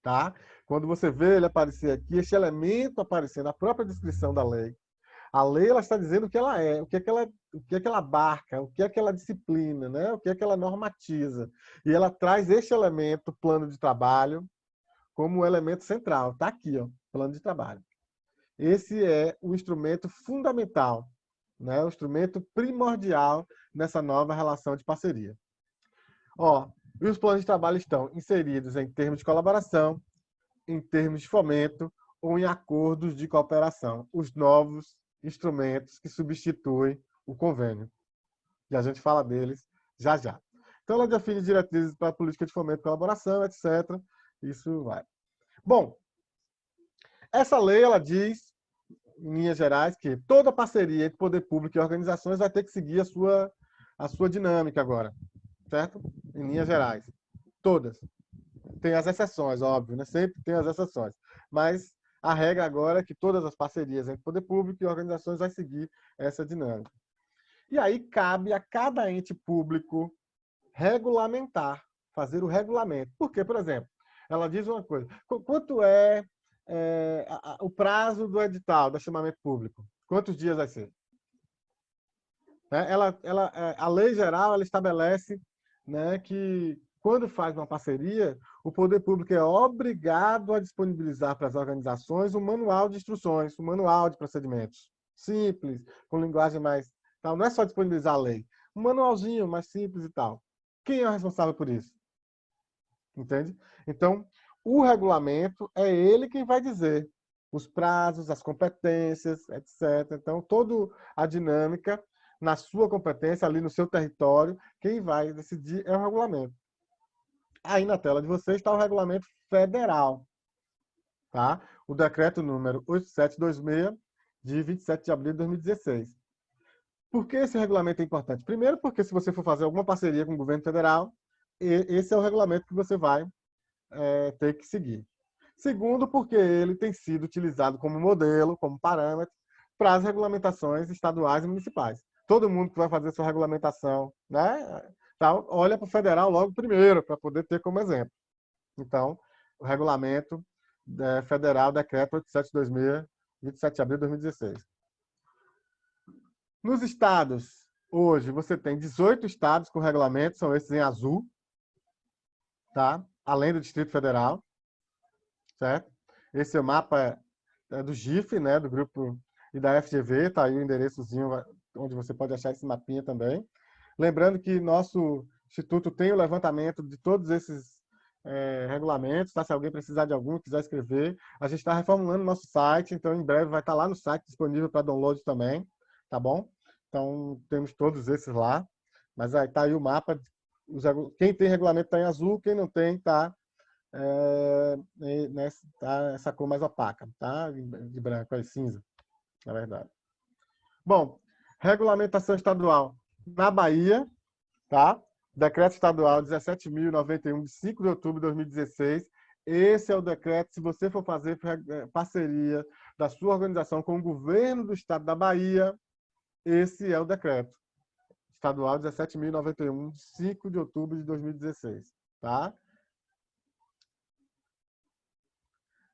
Speaker 1: Tá? Quando você vê ele aparecer aqui, esse elemento aparecer na própria descrição da lei, a lei ela está dizendo o que ela é, o que é que ela abarca, o que é que ela disciplina, né? O que é que ela normatiza. E ela traz este elemento, plano de trabalho, como um elemento central. Está aqui, ó, plano de trabalho. Esse é o instrumento fundamental, né? O instrumento primordial nessa nova relação de parceria. Ó, e os planos de trabalho estão inseridos em termos de colaboração, em termos de fomento ou em acordos de cooperação. Os novos instrumentos que substituem o convênio. E a gente fala deles já já. Então, ela define diretrizes para a política de fomento e colaboração, etc. Isso vai. Bom, essa lei, ela diz, em linhas gerais, que toda parceria entre poder público e organizações vai ter que seguir a sua dinâmica agora. Certo? Em linhas gerais. Todas. Tem as exceções, óbvio, né? Sempre tem as exceções. Mas a regra agora é que todas as parcerias entre poder público e organizações vai seguir essa dinâmica. E aí cabe a cada ente público regulamentar, fazer o regulamento. Porque, por exemplo, ela diz uma coisa, quanto é, o prazo do edital, do chamamento público? Quantos dias vai ser? A lei geral ela estabelece, né, que quando faz uma parceria, o poder público é obrigado a disponibilizar para as organizações um manual de instruções, um manual de procedimentos. Simples, com linguagem mais... Tal. Não é só disponibilizar a lei. Um manualzinho mais simples e tal. Quem é o responsável por isso? Entende? Então, o regulamento é ele quem vai dizer os prazos, as competências, etc. Então, toda a dinâmica na sua competência, ali no seu território, quem vai decidir é o regulamento. Aí na tela de vocês está o regulamento federal, tá? O decreto número 8726, de 27 de abril de 2016. Por que esse regulamento é importante? Primeiro, porque se você for fazer alguma parceria com o governo federal, esse é o regulamento que você vai ter que seguir. Segundo, porque ele tem sido utilizado como modelo, como parâmetro, para as regulamentações estaduais e municipais. Todo mundo que vai fazer sua regulamentação, né, tal, olha para o federal logo primeiro, para poder ter como exemplo. Então, o regulamento federal, decreto 8726, 27 de abril de 2016. Nos estados, hoje, você tem 18 estados com regulamento, são esses em azul, tá? Além do Distrito Federal, certo? Esse é o mapa do GIF, né, do grupo e da FGV, tá aí o endereçozinho onde você pode achar esse mapinha também. Lembrando que nosso instituto tem o levantamento de todos esses regulamentos, tá? Se alguém precisar de algum, quiser escrever, a gente está reformulando o nosso site, então em breve vai estar lá no site disponível para download também, tá bom? Então temos todos esses lá, mas aí tá aí o mapa, quem tem regulamento está em azul, quem não tem está essa cor mais opaca, tá? De branco, cinza, na verdade. Bom, regulamentação estadual na Bahia, tá? Decreto estadual 17.091, de 5 de outubro de 2016. Esse é o decreto, se você for fazer parceria da sua organização com o governo do estado da Bahia, esse é o decreto estadual 17.091, de 5 de outubro de 2016, tá?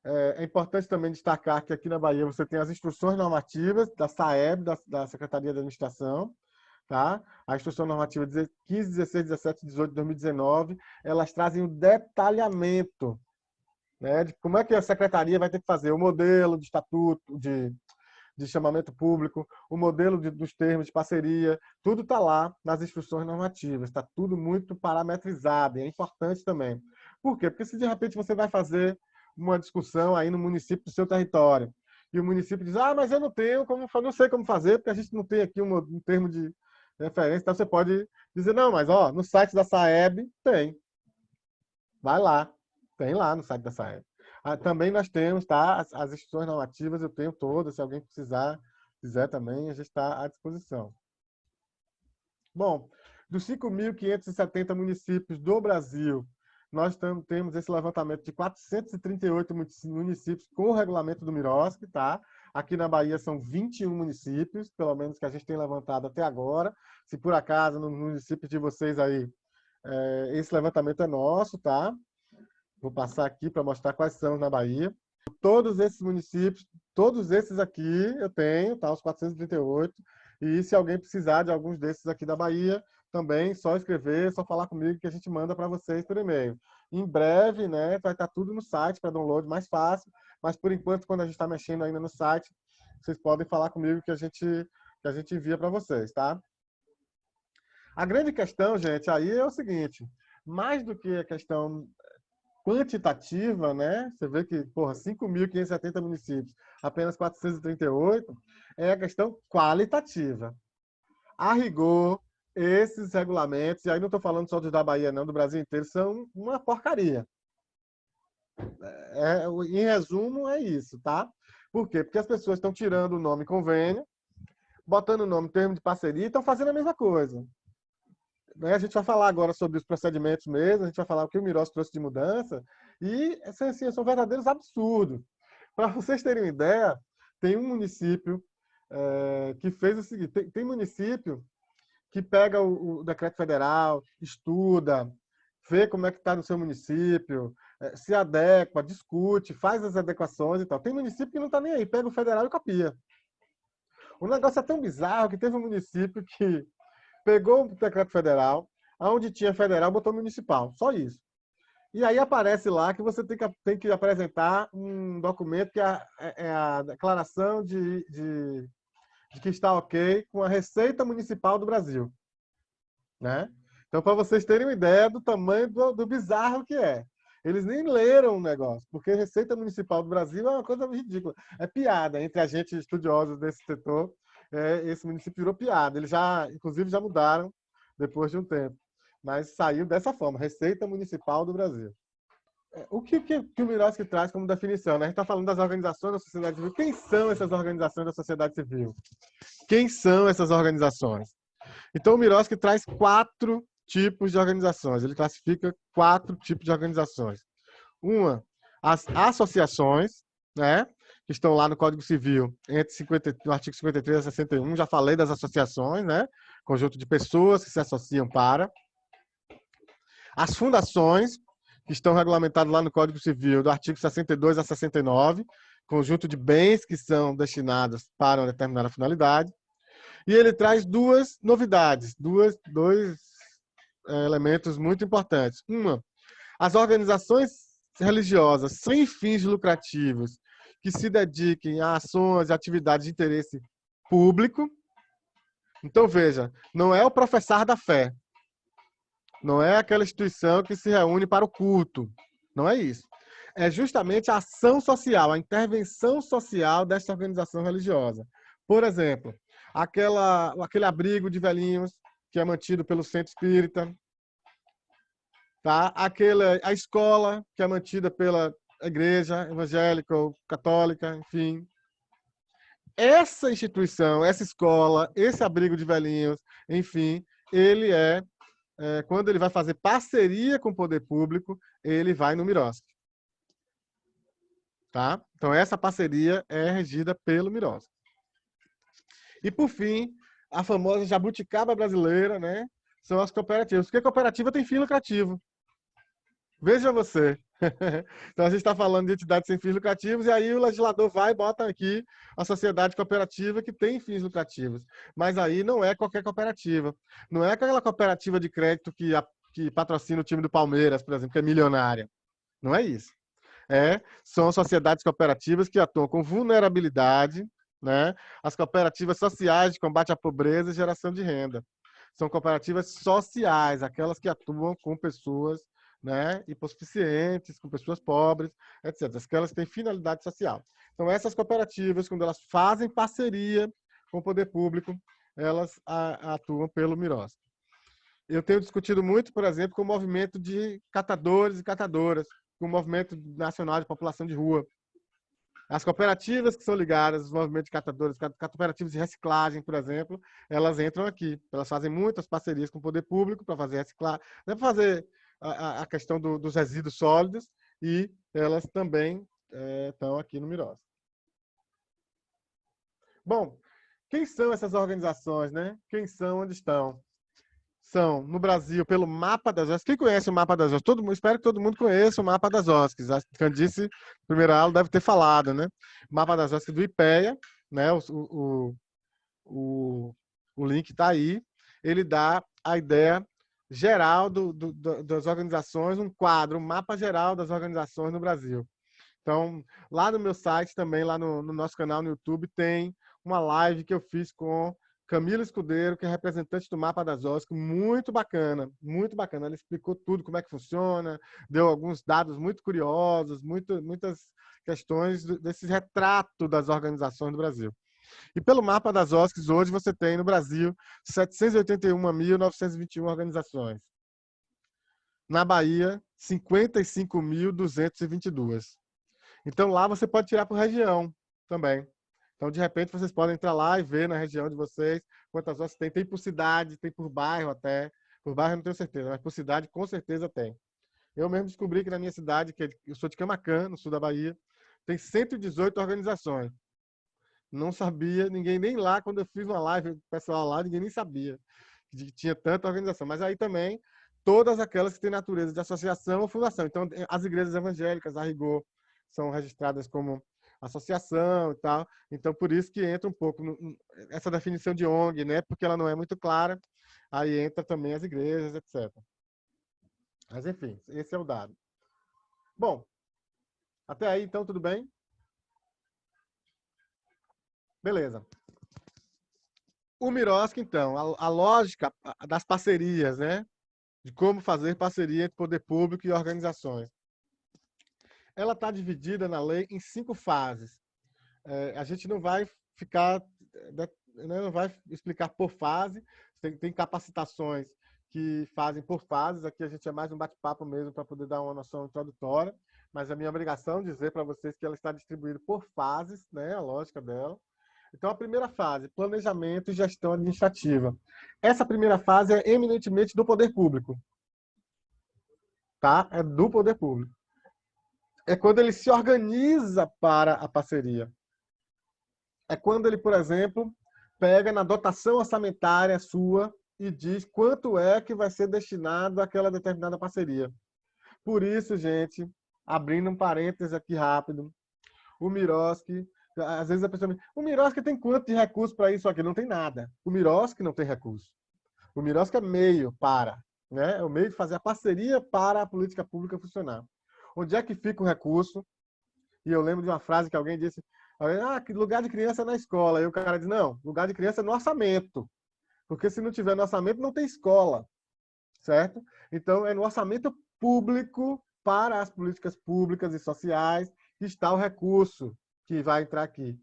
Speaker 1: É importante também destacar que aqui na Bahia você tem as instruções normativas da SAEB, da Secretaria de Administração, tá? A instrução normativa 15, 16, 17, 18 de 2019, elas trazem o detalhamento, né, de como é que a Secretaria vai ter que fazer o modelo de estatuto, de chamamento público, o modelo dos termos de parceria, tudo está lá nas instruções normativas, está tudo muito parametrizado, e é importante também. Por quê? Porque se de repente você vai fazer uma discussão aí no município do seu território. E o município diz, mas eu não tenho como, não sei como fazer, porque a gente não tem aqui um termo de referência. Então você pode dizer, não, mas no site da SAEB tem. Vai lá. Tem lá no site da SAEB. Também nós temos, tá? As instituições normativas, eu tenho todas. Se alguém quiser também, a gente está à disposição. Bom, dos 5.570 municípios do Brasil, nós temos esse levantamento de 438 municípios com o regulamento do MIROSC, tá? Aqui na Bahia são 21 municípios, pelo menos que a gente tem levantado até agora. Se por acaso no município de vocês aí, esse levantamento é nosso, tá? Vou passar aqui para mostrar quais são na Bahia. Todos esses municípios, todos esses aqui eu tenho, tá? Os 438. E se alguém precisar de alguns desses aqui da Bahia, também só escrever, só falar comigo que a gente manda para vocês por e-mail. Em breve, né, vai estar tudo no site para download, mais fácil. Mas por enquanto, quando a gente está mexendo ainda no site, vocês podem falar comigo que a gente envia para vocês, tá? A grande questão, gente, aí é o seguinte: mais do que a questão quantitativa, né? Você vê que, 5.570 municípios, apenas 438, é a questão qualitativa. A rigor, esses regulamentos, e aí não estou falando só dos da Bahia, não, do Brasil inteiro, são uma porcaria. Em resumo, é isso, tá? Por quê? Porque as pessoas estão tirando o nome convênio, botando o nome termo de parceria e estão fazendo a mesma coisa. A gente vai falar agora sobre os procedimentos mesmo, a gente vai falar o que o MIROSC trouxe de mudança, e assim, são verdadeiros absurdos. Para vocês terem uma ideia, tem um município que fez o seguinte: tem município que pega o decreto federal, estuda, vê como é que está no seu município, se adequa, discute, faz as adequações e tal. Tem município que não está nem aí, pega o federal e copia. O negócio é tão bizarro que teve um município que pegou o decreto federal, onde tinha federal, botou municipal. Só isso. E aí aparece lá que você tem que apresentar um documento que é a declaração de que está ok com a Receita Municipal do Brasil. Né? Então, para vocês terem uma ideia do tamanho do bizarro que é. Eles nem leram o negócio, porque a Receita Municipal do Brasil é uma coisa ridícula. É piada entre a gente estudiosos desse setor. Esse município virou piada. Eles inclusive, já mudaram depois de um tempo. Mas saiu dessa forma, Receita Municipal do Brasil. O que o MIROSC traz como definição? Né? A gente está falando das organizações da sociedade civil. Quem são essas organizações da sociedade civil? Quem são essas organizações? Então, o MIROSC traz 4 tipos de organizações. Ele classifica 4 tipos de organizações. Uma, as associações, né? Que estão lá no Código Civil, no artigo 53 a 61. Já falei das associações, né? Conjunto de pessoas que se associam para. As fundações, que estão regulamentadas lá no Código Civil, do artigo 62 a 69. Conjunto de bens que são destinados para uma determinada finalidade. E ele traz 2 novidades, dois elementos muito importantes. Uma, as organizações religiosas sem fins lucrativos que se dediquem a ações e atividades de interesse público. Então, veja, não é o professar da fé, não é aquela instituição que se reúne para o culto, não é isso. É justamente a ação social, a intervenção social dessa organização religiosa. Por exemplo, aquele abrigo de velhinhos que é mantido pelo Centro Espírita, tá? A escola que é mantida pela igreja evangélica ou católica, enfim. Essa instituição, essa escola, esse abrigo de velhinhos, enfim, ele quando ele vai fazer parceria com o poder público, ele vai no MIROSC. Tá? Então, essa parceria é regida pelo MIROSC. E, por fim, a famosa jabuticaba brasileira, né? São as cooperativas. Porque cooperativa tem fim lucrativo. Veja você. Então, a gente está falando de entidades sem fins lucrativos, e aí o legislador vai e bota aqui a sociedade cooperativa que tem fins lucrativos. Mas aí não é qualquer cooperativa. Não é aquela cooperativa de crédito que patrocina o time do Palmeiras, por exemplo, que é milionária. Não é isso. São sociedades cooperativas que atuam com vulnerabilidade, né? As cooperativas sociais de combate à pobreza e geração de renda. São cooperativas sociais, aquelas que atuam com pessoas né? Hipossuficientes, com pessoas pobres, etc. Aquelas que têm finalidade social. Então, essas cooperativas, quando elas fazem parceria com o poder público, elas atuam pelo Miroski. Eu tenho discutido muito, por exemplo, com o movimento de catadores e catadoras, com o movimento nacional de população de rua. As cooperativas que são ligadas aos movimentos de catadores, cooperativas de reciclagem, por exemplo, elas entram aqui. Elas fazem muitas parcerias com o poder público para fazer reciclagem, para fazer a questão dos resíduos sólidos, e elas também estão aqui no Miroski. Bom, quem são essas organizações, né? Quem são, onde estão? São, no Brasil, pelo Mapa das OSCs. Quem conhece o Mapa das OSCs? Espero que todo mundo conheça o Mapa das OSCs. A Candice, primeira aula, deve ter falado, né? O Mapa das OSCs do IPEA, né? O link está aí. Ele dá a ideia geral das organizações, um quadro, um mapa geral das organizações no Brasil. Então, lá no meu site também, lá no nosso canal no YouTube, tem uma live que eu fiz com Camila Escudeiro, que é representante do Mapa das OSCs, muito bacana, muito bacana. Ela explicou tudo, como é que funciona, deu alguns dados muito curiosos, muitas questões desse retrato das organizações do Brasil. E pelo Mapa das OSCs, hoje você tem no Brasil 781.921 organizações. Na Bahia, 55.222. Então, lá você pode tirar por região também. Então, de repente, vocês podem entrar lá e ver na região de vocês quantas OSCs tem. Tem por cidade, tem por bairro até. Por bairro eu não tenho certeza, mas por cidade com certeza tem. Eu mesmo descobri que na minha cidade, que eu sou de Camaquã, no sul da Bahia, tem 118 organizações. Não sabia, ninguém nem lá, quando eu fiz uma live, o pessoal lá, ninguém nem sabia que tinha tanta organização. Mas aí também, todas aquelas que têm natureza de associação ou fundação. Então, as igrejas evangélicas, a rigor, são registradas como associação e tal. Então, por isso que entra um pouco essa definição de ONG, né? Porque ela não é muito clara. Aí entra também as igrejas, etc. Mas, enfim, esse é o dado. Bom, até aí, então, tudo bem? Beleza. O Miroski, então, a lógica das parcerias, né? De como fazer parceria entre poder público e organizações. Ela está dividida na lei em 5 fases. A gente não vai ficar, não vai explicar por fase, tem capacitações que fazem por fases, aqui a gente é mais um bate-papo mesmo para poder dar uma noção introdutória, mas a minha obrigação é dizer para vocês que ela está distribuída por fases, né, a lógica dela. Então, a primeira fase, planejamento e gestão administrativa. Essa primeira fase é eminentemente do poder público. Tá? É do poder público. É quando ele se organiza para a parceria. É quando ele, por exemplo, pega na dotação orçamentária sua e diz quanto é que vai ser destinado àquela determinada parceria. Por isso, gente, abrindo um parênteses aqui rápido, o Miroski, às vezes a pessoa me diz, o Miroski tem quanto de recurso para isso aqui? Não tem nada. O Miroski não tem recurso. O Miroski é meio para, né? É o meio de fazer a parceria para a política pública funcionar. Onde é que fica o recurso? E eu lembro de uma frase que alguém disse, que lugar de criança é na escola. E o cara diz, não, lugar de criança é no orçamento. Porque se não tiver no orçamento, não tem escola. Certo? Então, é no orçamento público para as políticas públicas e sociais que está o recurso que vai entrar aqui.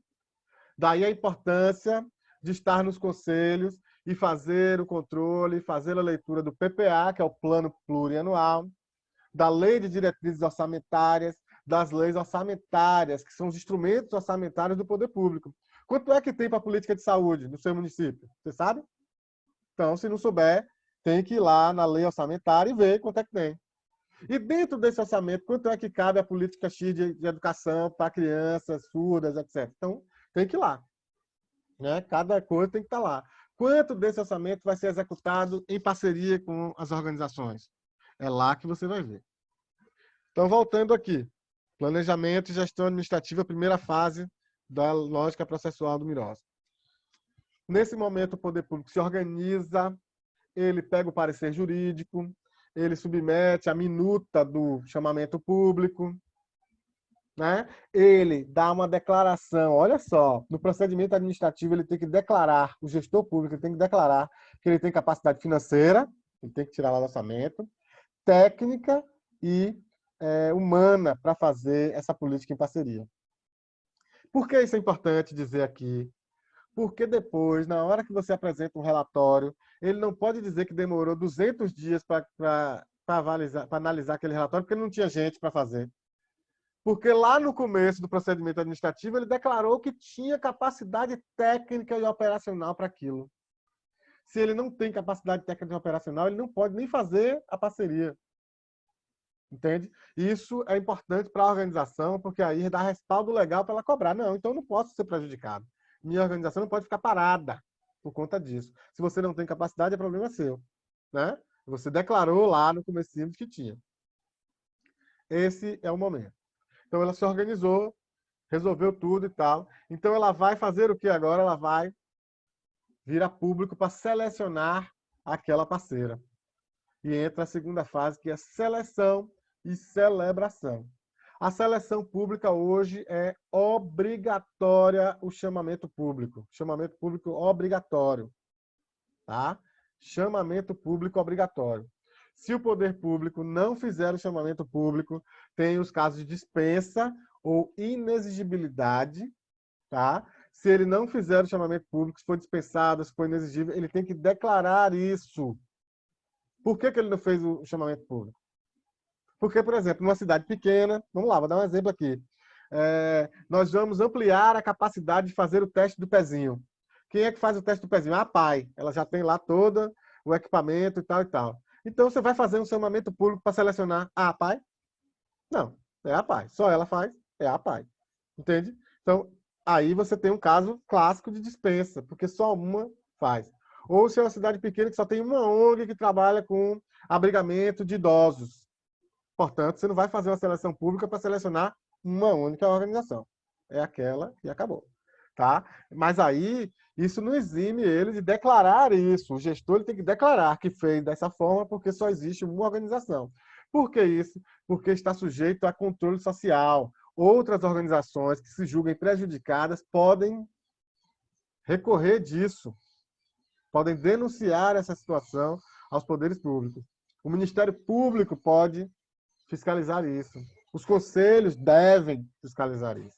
Speaker 1: Daí a importância de estar nos conselhos e fazer o controle, fazer a leitura do PPA, que é o Plano Plurianual, da Lei de Diretrizes Orçamentárias, das leis orçamentárias, que são os instrumentos orçamentários do poder público. Quanto é que tem para a política de saúde no seu município? Você sabe? Então, se não souber, tem que ir lá na lei orçamentária e ver quanto é que tem. E dentro desse orçamento, quanto é que cabe a política X de educação para crianças, surdas, etc. Então, tem que ir lá. Né? Cada coisa tem que estar lá. Quanto desse orçamento vai ser executado em parceria com as organizações? É lá que você vai ver. Então, voltando aqui. Planejamento e gestão administrativa, primeira fase da lógica processual do Miroski. Nesse momento, o poder público se organiza, ele pega o parecer jurídico, ele submete a minuta do chamamento público, né? Ele dá uma declaração, olha só, no procedimento administrativo ele tem que declarar, o gestor público tem que declarar que ele tem capacidade financeira, ele tem que tirar lá o orçamento, técnica e humana para fazer essa política em parceria. Por que isso é importante dizer aqui? Porque depois, na hora que você apresenta um relatório, ele não pode dizer que demorou 200 dias para analisar aquele relatório, porque não tinha gente para fazer. Porque lá no começo do procedimento administrativo, ele declarou que tinha capacidade técnica e operacional para aquilo. Se ele não tem capacidade técnica e operacional, ele não pode nem fazer a parceria. Entende? Isso é importante para a organização, porque aí dá respaldo legal para ela cobrar. Não, então eu não posso ser prejudicado. Minha organização não pode ficar parada por conta disso. Se você não tem capacidade, é problema seu. Né? Você declarou lá no comecinho que tinha. Esse é o momento. Então ela se organizou, resolveu tudo e tal. Então ela vai fazer o que agora? Ela vai vir a público para selecionar aquela parceira. E entra a segunda fase, que é seleção e celebração. A seleção pública hoje é obrigatória o chamamento público. Chamamento público obrigatório. Tá? Chamamento público obrigatório. Se o poder público não fizer o chamamento público, tem os casos de dispensa ou inexigibilidade. Tá? Se ele não fizer o chamamento público, se for dispensado, se for inexigível, ele tem que declarar isso. Por que ele não fez o chamamento público? Porque, por exemplo, numa cidade pequena, vamos lá, vou dar um exemplo aqui. Nós vamos ampliar a capacidade de fazer o teste do pezinho. Quem é que faz o teste do pezinho? A APAE. Ela já tem lá todo o equipamento e tal e tal. Então, você vai fazer um chamamento público para selecionar a APAE? Não, é a APAE. Só ela faz, é a APAE. Entende? Então, aí você tem um caso clássico de dispensa, porque só uma faz. Ou se é uma cidade pequena que só tem uma ONG que trabalha com abrigamento de idosos. Portanto, você não vai fazer uma seleção pública para selecionar uma única organização. É aquela e acabou. Tá? Mas aí, isso não exime ele de declarar isso. O gestor ele tem que declarar que fez dessa forma porque só existe uma organização. Por que isso? Porque está sujeito a controle social. Outras organizações que se julguem prejudicadas podem recorrer disso, podem denunciar essa situação aos poderes públicos. O Ministério Público pode fiscalizar isso. Os conselhos devem fiscalizar isso.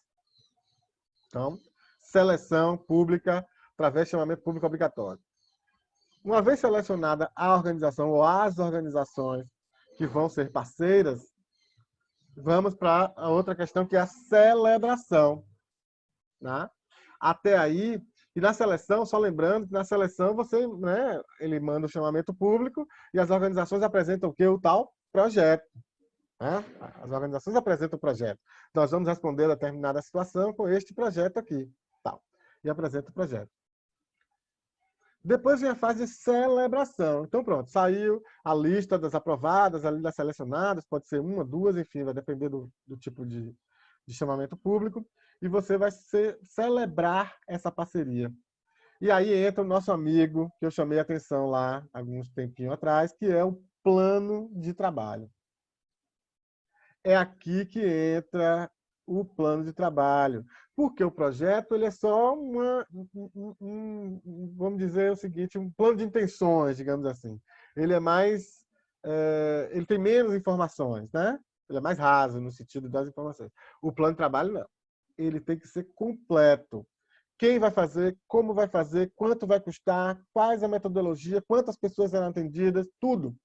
Speaker 1: Então, seleção pública através de chamamento público obrigatório. Uma vez selecionada a organização ou as organizações que vão ser parceiras, vamos para a outra questão, que é a celebração. Né? Até aí, e na seleção, só lembrando que na seleção você, né, ele manda o chamamento público e as organizações apresentam o quê? O tal projeto. Né? As organizações apresentam o projeto. Nós vamos responder a determinada situação com este projeto aqui. Tal. E apresenta o projeto. Depois vem a fase de celebração. Então, pronto, saiu a lista das aprovadas, a lista das selecionadas, pode ser uma, duas, enfim, vai depender do tipo de chamamento público, e você vai celebrar essa parceria. E aí entra o nosso amigo, que eu chamei a atenção lá, alguns tempinho atrás, que é o plano de trabalho. É aqui que entra o plano de trabalho. Porque o projeto ele é só vamos dizer o seguinte, um plano de intenções, digamos assim. Ele é mais... ele tem menos informações, né? Ele é mais raso no sentido das informações. O plano de trabalho, não. Ele tem que ser completo. Quem vai fazer, como vai fazer, quanto vai custar, quais a metodologia, quantas pessoas serão atendidas, tudo.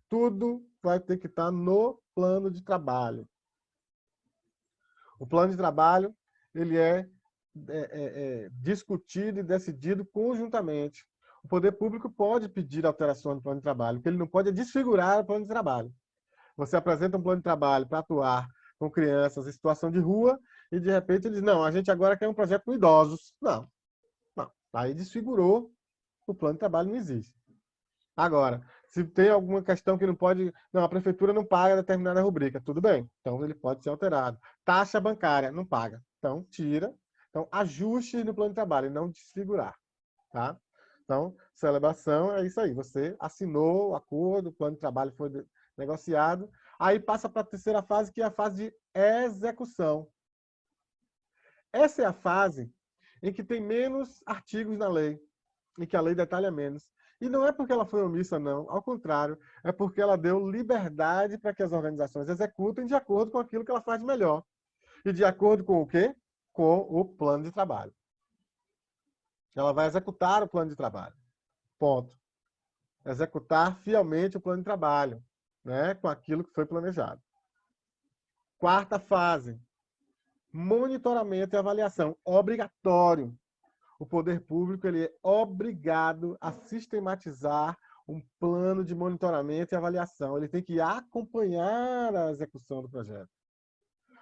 Speaker 1: Tudo vai ter que estar no plano de trabalho. O plano de trabalho ele é discutido e decidido conjuntamente. O poder público pode pedir alterações no plano de trabalho, o que ele não pode é desfigurar o plano de trabalho. Você apresenta um plano de trabalho para atuar com crianças em situação de rua e, de repente, eles não, a gente agora quer um projeto com idosos. Não. Aí desfigurou, o plano de trabalho não existe. Agora, se tem alguma questão que não pode... Não, a prefeitura não paga determinada rubrica. Tudo bem. Então, ele pode ser alterado. Taxa bancária, não paga. Então, tira. Então, ajuste no plano de trabalho e não desfigurar. Tá? Então, celebração é isso aí. Você assinou o acordo, o plano de trabalho foi negociado. Aí passa para a terceira fase, que é a fase de execução. Essa é a fase em que tem menos artigos na lei, em que a lei detalha menos. E não é porque ela foi omissa, não. Ao contrário, é porque ela deu liberdade para que as organizações executem de acordo com aquilo que ela faz de melhor. E de acordo com o quê? Com o plano de trabalho. Ela vai executar o plano de trabalho. Ponto. Executar fielmente o plano de trabalho, né? Com aquilo que foi planejado. Quarta fase, monitoramento e avaliação. Obrigatório. O poder público ele é obrigado a sistematizar um plano de monitoramento e avaliação. Ele tem que acompanhar a execução do projeto.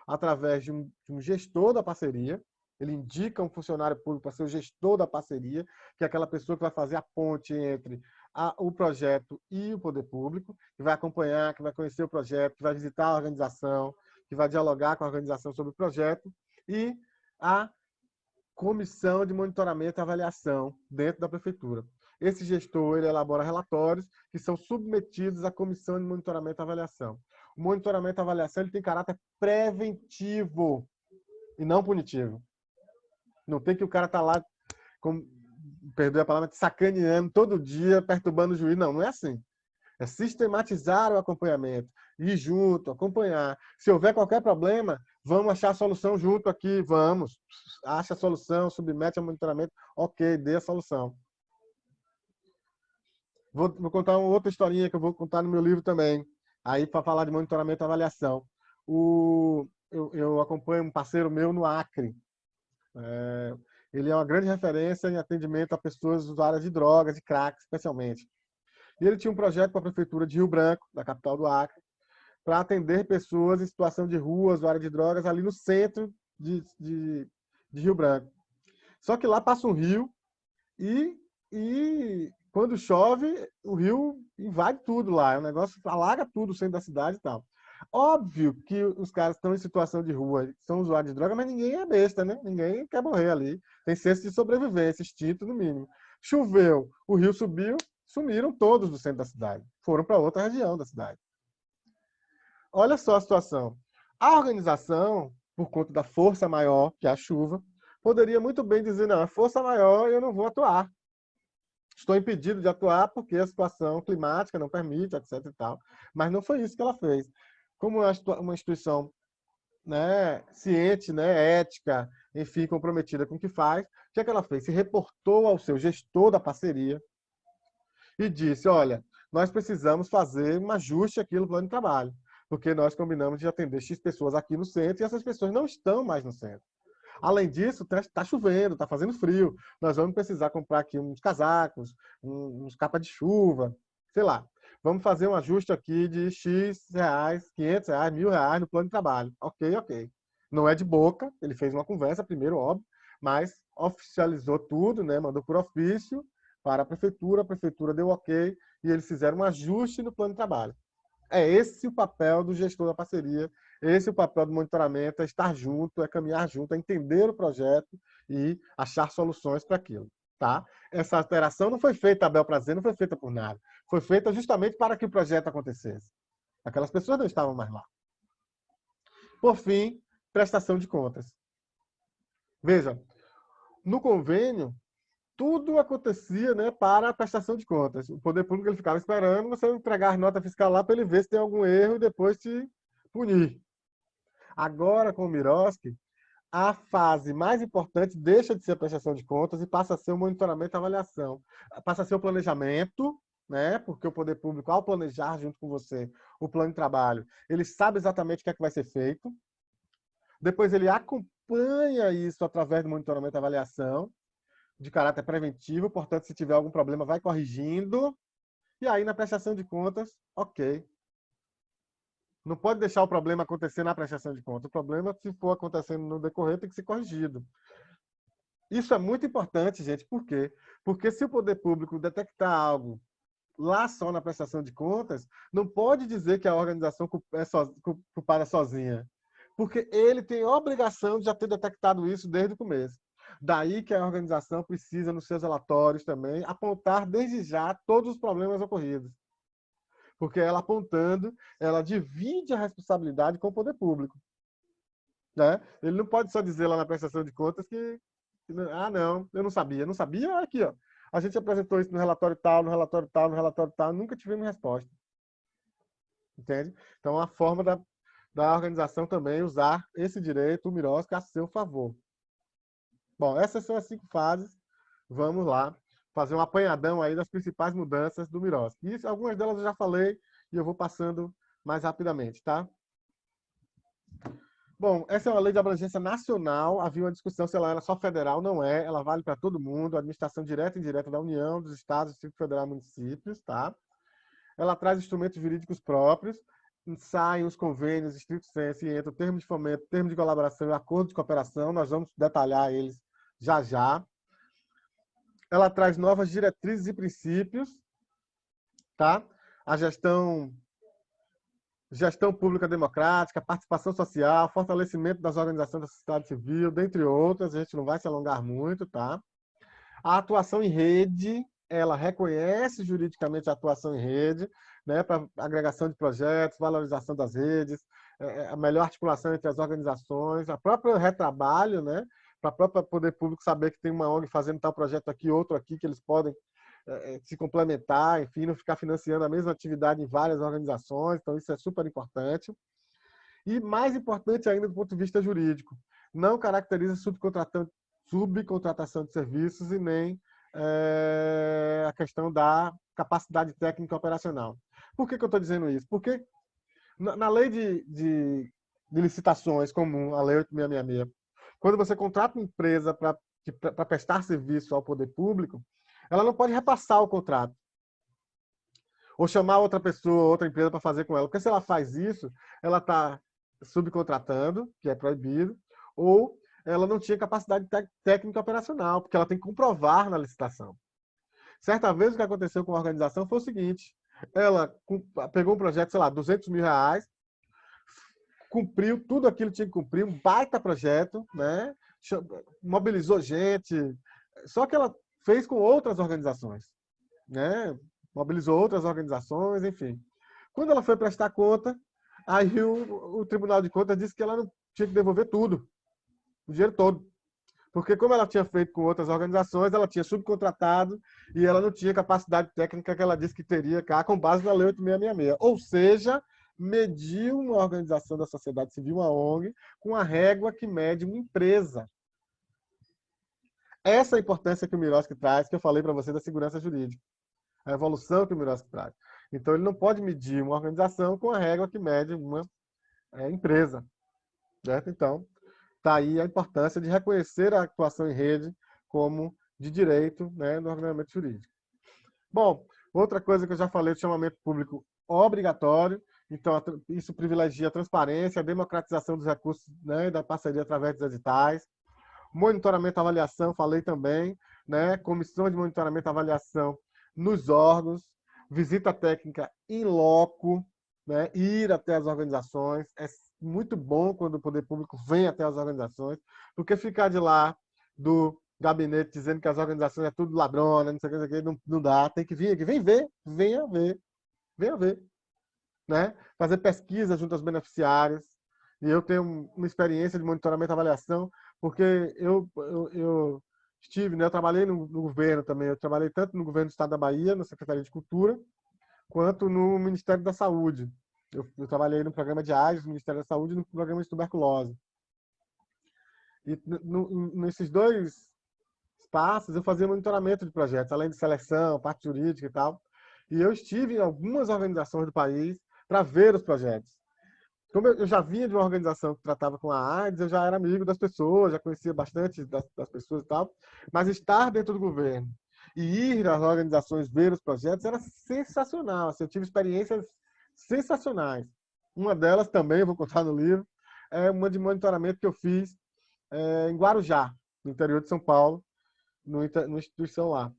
Speaker 1: Através de um gestor da parceria, ele indica um funcionário público para ser o gestor da parceria, que é aquela pessoa que vai fazer a ponte entre o projeto e o poder público, que vai acompanhar, que vai conhecer o projeto, que vai visitar a organização, que vai dialogar com a organização sobre o projeto, e a comissão de monitoramento e avaliação dentro da prefeitura. Esse gestor ele elabora relatórios que são submetidos à comissão de monitoramento e avaliação. O monitoramento e avaliação ele tem caráter preventivo e não punitivo. Não tem que o cara tá lá, perdoe a palavra, sacaneando todo dia, perturbando o juiz. Não, não é assim. É sistematizar o acompanhamento, ir junto, acompanhar. Se houver qualquer problema, vamos achar a solução junto aqui, vamos. Acha a solução, submete ao monitoramento, ok, dê a solução. Vou contar uma outra historinha que eu vou contar no meu livro também, aí para falar de monitoramento e avaliação. Eu acompanho um parceiro meu no Acre. Ele é uma grande referência em atendimento a pessoas usuárias de drogas, de crack, especialmente. E ele tinha um projeto com a prefeitura de Rio Branco, da capital do Acre, para atender pessoas em situação de rua, usuárias de drogas, ali no centro de Rio Branco. Só que lá passa um rio e quando chove, o rio invade tudo lá. É um negócio que alaga tudo o centro da cidade e tal. Óbvio que os caras estão em situação de rua, são usuários de droga, mas ninguém é besta, né? Ninguém quer morrer ali. Tem senso de sobrevivência, instinto no mínimo. Choveu, o rio subiu, sumiram todos do centro da cidade. Foram para outra região da cidade. Olha só a situação. A organização, por conta da força maior, que é a chuva, poderia muito bem dizer, não, a força maior eu não vou atuar. Estou impedido de atuar porque a situação climática não permite, etc. e tal. Mas não foi isso que ela fez. Como é uma instituição, né, ciente, né, ética, enfim, comprometida com o que faz, o que é que ela fez? Se reportou ao seu gestor da parceria e disse, olha, nós precisamos fazer um ajuste aqui no plano de trabalho, porque nós combinamos de atender X pessoas aqui no centro e essas pessoas não estão mais no centro. Além disso, está chovendo, está fazendo frio. Nós vamos precisar comprar aqui uns casacos, uns capas de chuva, sei lá. Vamos fazer um ajuste aqui de X reais, 500 reais, R$ 1.000 no plano de trabalho. Ok, ok. Não é de boca, ele fez uma conversa primeiro, óbvio, mas oficializou tudo, né? Mandou por ofício para a prefeitura deu ok, e eles fizeram um ajuste no plano de trabalho. É esse o papel do gestor da parceria, esse é o papel do monitoramento, é estar junto, é caminhar junto, é entender o projeto e achar soluções para aquilo. Tá? Essa alteração não foi feita a bel prazer, não foi feita por nada. Foi feita justamente para que o projeto acontecesse. Aquelas pessoas não estavam mais lá. Por fim, prestação de contas. Veja, no convênio, tudo acontecia, né, para a prestação de contas. O poder público ele ficava esperando você entregar a nota fiscal lá para ele ver se tem algum erro e depois te punir. Agora, com o Miroski, a fase mais importante deixa de ser a prestação de contas e passa a ser o monitoramento e avaliação. Passa a ser o planejamento, né, porque o poder público, ao planejar junto com você o plano de trabalho, ele sabe exatamente o que é que vai ser feito. Depois ele acompanha isso através do monitoramento e avaliação, de caráter preventivo, portanto, se tiver algum problema, vai corrigindo. E aí, na prestação de contas, ok. Não pode deixar o problema acontecer na prestação de contas. O problema, se for acontecendo no decorrer, tem que ser corrigido. Isso é muito importante, gente. Por quê? Porque se o poder público detectar algo lá só na prestação de contas, não pode dizer que a organização é culpada sozinha. Porque ele tem a obrigação de já ter detectado isso desde o começo. Daí que a organização precisa, nos seus relatórios também, apontar desde já todos os problemas ocorridos. Porque ela apontando, ela divide a responsabilidade com o poder público. Né? Ele não pode só dizer lá na prestação de contas que ah, não, eu não sabia. Não sabia, aqui, ó. A gente apresentou isso no relatório tal, no relatório tal, no relatório tal, nunca tivemos resposta. Entende? Então, é uma forma da organização também usar esse direito, o Miroski, a seu favor. Bom, essas são as 5 fases. Vamos lá fazer um apanhadão aí das principais mudanças do Miroski. Isso, algumas delas eu já falei e eu vou passando mais rapidamente, tá? Bom, essa é uma lei de abrangência nacional. Havia uma discussão se ela era só federal. Não é. Ela vale para todo mundo. Administração direta e indireta da União, dos Estados, Distrito Federal e municípios, tá? Ela traz instrumentos jurídicos próprios, saem os convênios, estrito sensu, e entra o termo de fomento, termo de colaboração e acordo de cooperação. Nós vamos detalhar eles já já. Ela traz novas diretrizes e princípios, tá? A gestão pública democrática, participação social, fortalecimento das organizações da sociedade civil, dentre outras. A gente não vai se alongar muito, tá? A atuação em rede, ela reconhece juridicamente a atuação em rede, né, para agregação de projetos, valorização das redes, a melhor articulação entre as organizações, a própria retrabalho, né, para o próprio poder público saber que tem uma ONG fazendo tal projeto aqui, outro aqui, que eles podem se complementar, enfim, não ficar financiando a mesma atividade em várias organizações. Então, isso é super importante. E mais importante ainda do ponto de vista jurídico, não caracteriza subcontratação de serviços e nem a questão da capacidade técnica operacional. Por que eu estou dizendo isso? Porque na lei de licitações comum, a lei 8666, quando você contrata uma empresa para prestar serviço ao poder público, ela não pode repassar o contrato ou chamar outra pessoa, outra empresa para fazer com ela. Porque se ela faz isso, ela está subcontratando, que é proibido, ou ela não tinha capacidade técnica operacional, porque ela tem que comprovar na licitação. Certa vez, o que aconteceu com a organização foi o seguinte: ela pegou um projeto, sei lá, R$200.000, cumpriu tudo aquilo que tinha que cumprir, um baita projeto, né? Mobilizou gente, só que ela fez com outras organizações, né? Mobilizou outras organizações, enfim. Quando ela foi prestar conta, aí o Tribunal de Contas disse que ela não tinha que devolver tudo, o dinheiro todo. Porque como ela tinha feito com outras organizações, ela tinha subcontratado e ela não tinha capacidade técnica que ela disse que teria cá com base na Lei 8666. Ou seja, mediu uma organização da sociedade civil, uma ONG, com a régua que mede uma empresa. Essa é a importância que o Miroski traz, que eu falei para você da segurança jurídica. A evolução que o Miroski traz. Então, ele não pode medir uma organização com a régua que mede uma empresa. Certo? Então, está aí a importância de reconhecer a atuação em rede como de direito, né, no ordenamento jurídico. Bom, outra coisa que eu já falei do chamamento público obrigatório. Então, isso privilegia a transparência, a democratização dos recursos, né, da parceria através dos editais. Monitoramento e avaliação, falei também, né? Comissão de monitoramento e avaliação nos órgãos, visita técnica in loco, né? Ir até as organizações. É muito bom quando o poder público vem até as organizações, porque ficar de lá do gabinete dizendo que as organizações é tudo ladrona, não sei o que, não dá. Tem que vir aqui, vem ver, venha ver, venha ver. Né? Fazer pesquisa junto aos beneficiários. E eu tenho uma experiência de monitoramento e avaliação, porque eu estive, né, eu trabalhei no governo também, eu trabalhei tanto no governo do Estado da Bahia, na Secretaria de Cultura, quanto no Ministério da Saúde. Eu trabalhei no programa de AIDS do Ministério da Saúde e no programa de tuberculose. E nesses dois espaços eu fazia monitoramento de projetos, além de seleção, parte jurídica e tal. E eu estive em algumas organizações do país para ver os projetos. Como eu já vinha de uma organização que tratava com a AIDS, eu já era amigo das pessoas, já conhecia bastante das pessoas e tal, mas estar dentro do governo e ir às organizações ver os projetos era sensacional. Assim, eu tive experiências sensacionais. Uma delas também, eu vou contar no livro, é uma de monitoramento que eu fiz em Guarujá, no interior de São Paulo, numa instituição lá.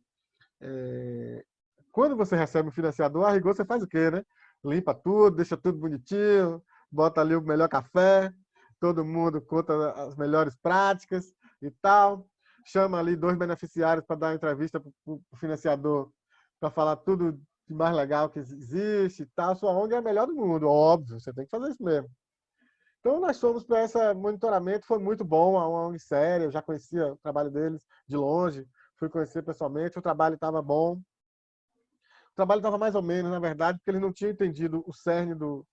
Speaker 1: Quando você recebe um financiador, a rigor você faz o quê, né? Limpa tudo, deixa tudo bonitinho, bota ali o melhor café, todo mundo conta as melhores práticas e tal. Chama ali 2 beneficiários para dar uma entrevista para o financiador, para falar tudo de mais legal que existe e tal. Sua ONG é a melhor do mundo, óbvio, você tem que fazer isso mesmo. Então, nós fomos para esse monitoramento, foi muito bom, uma ONG séria, eu já conhecia o trabalho deles de longe, fui conhecer pessoalmente, o trabalho estava bom. O trabalho estava mais ou menos, na verdade, porque eles não tinham entendido o cerne do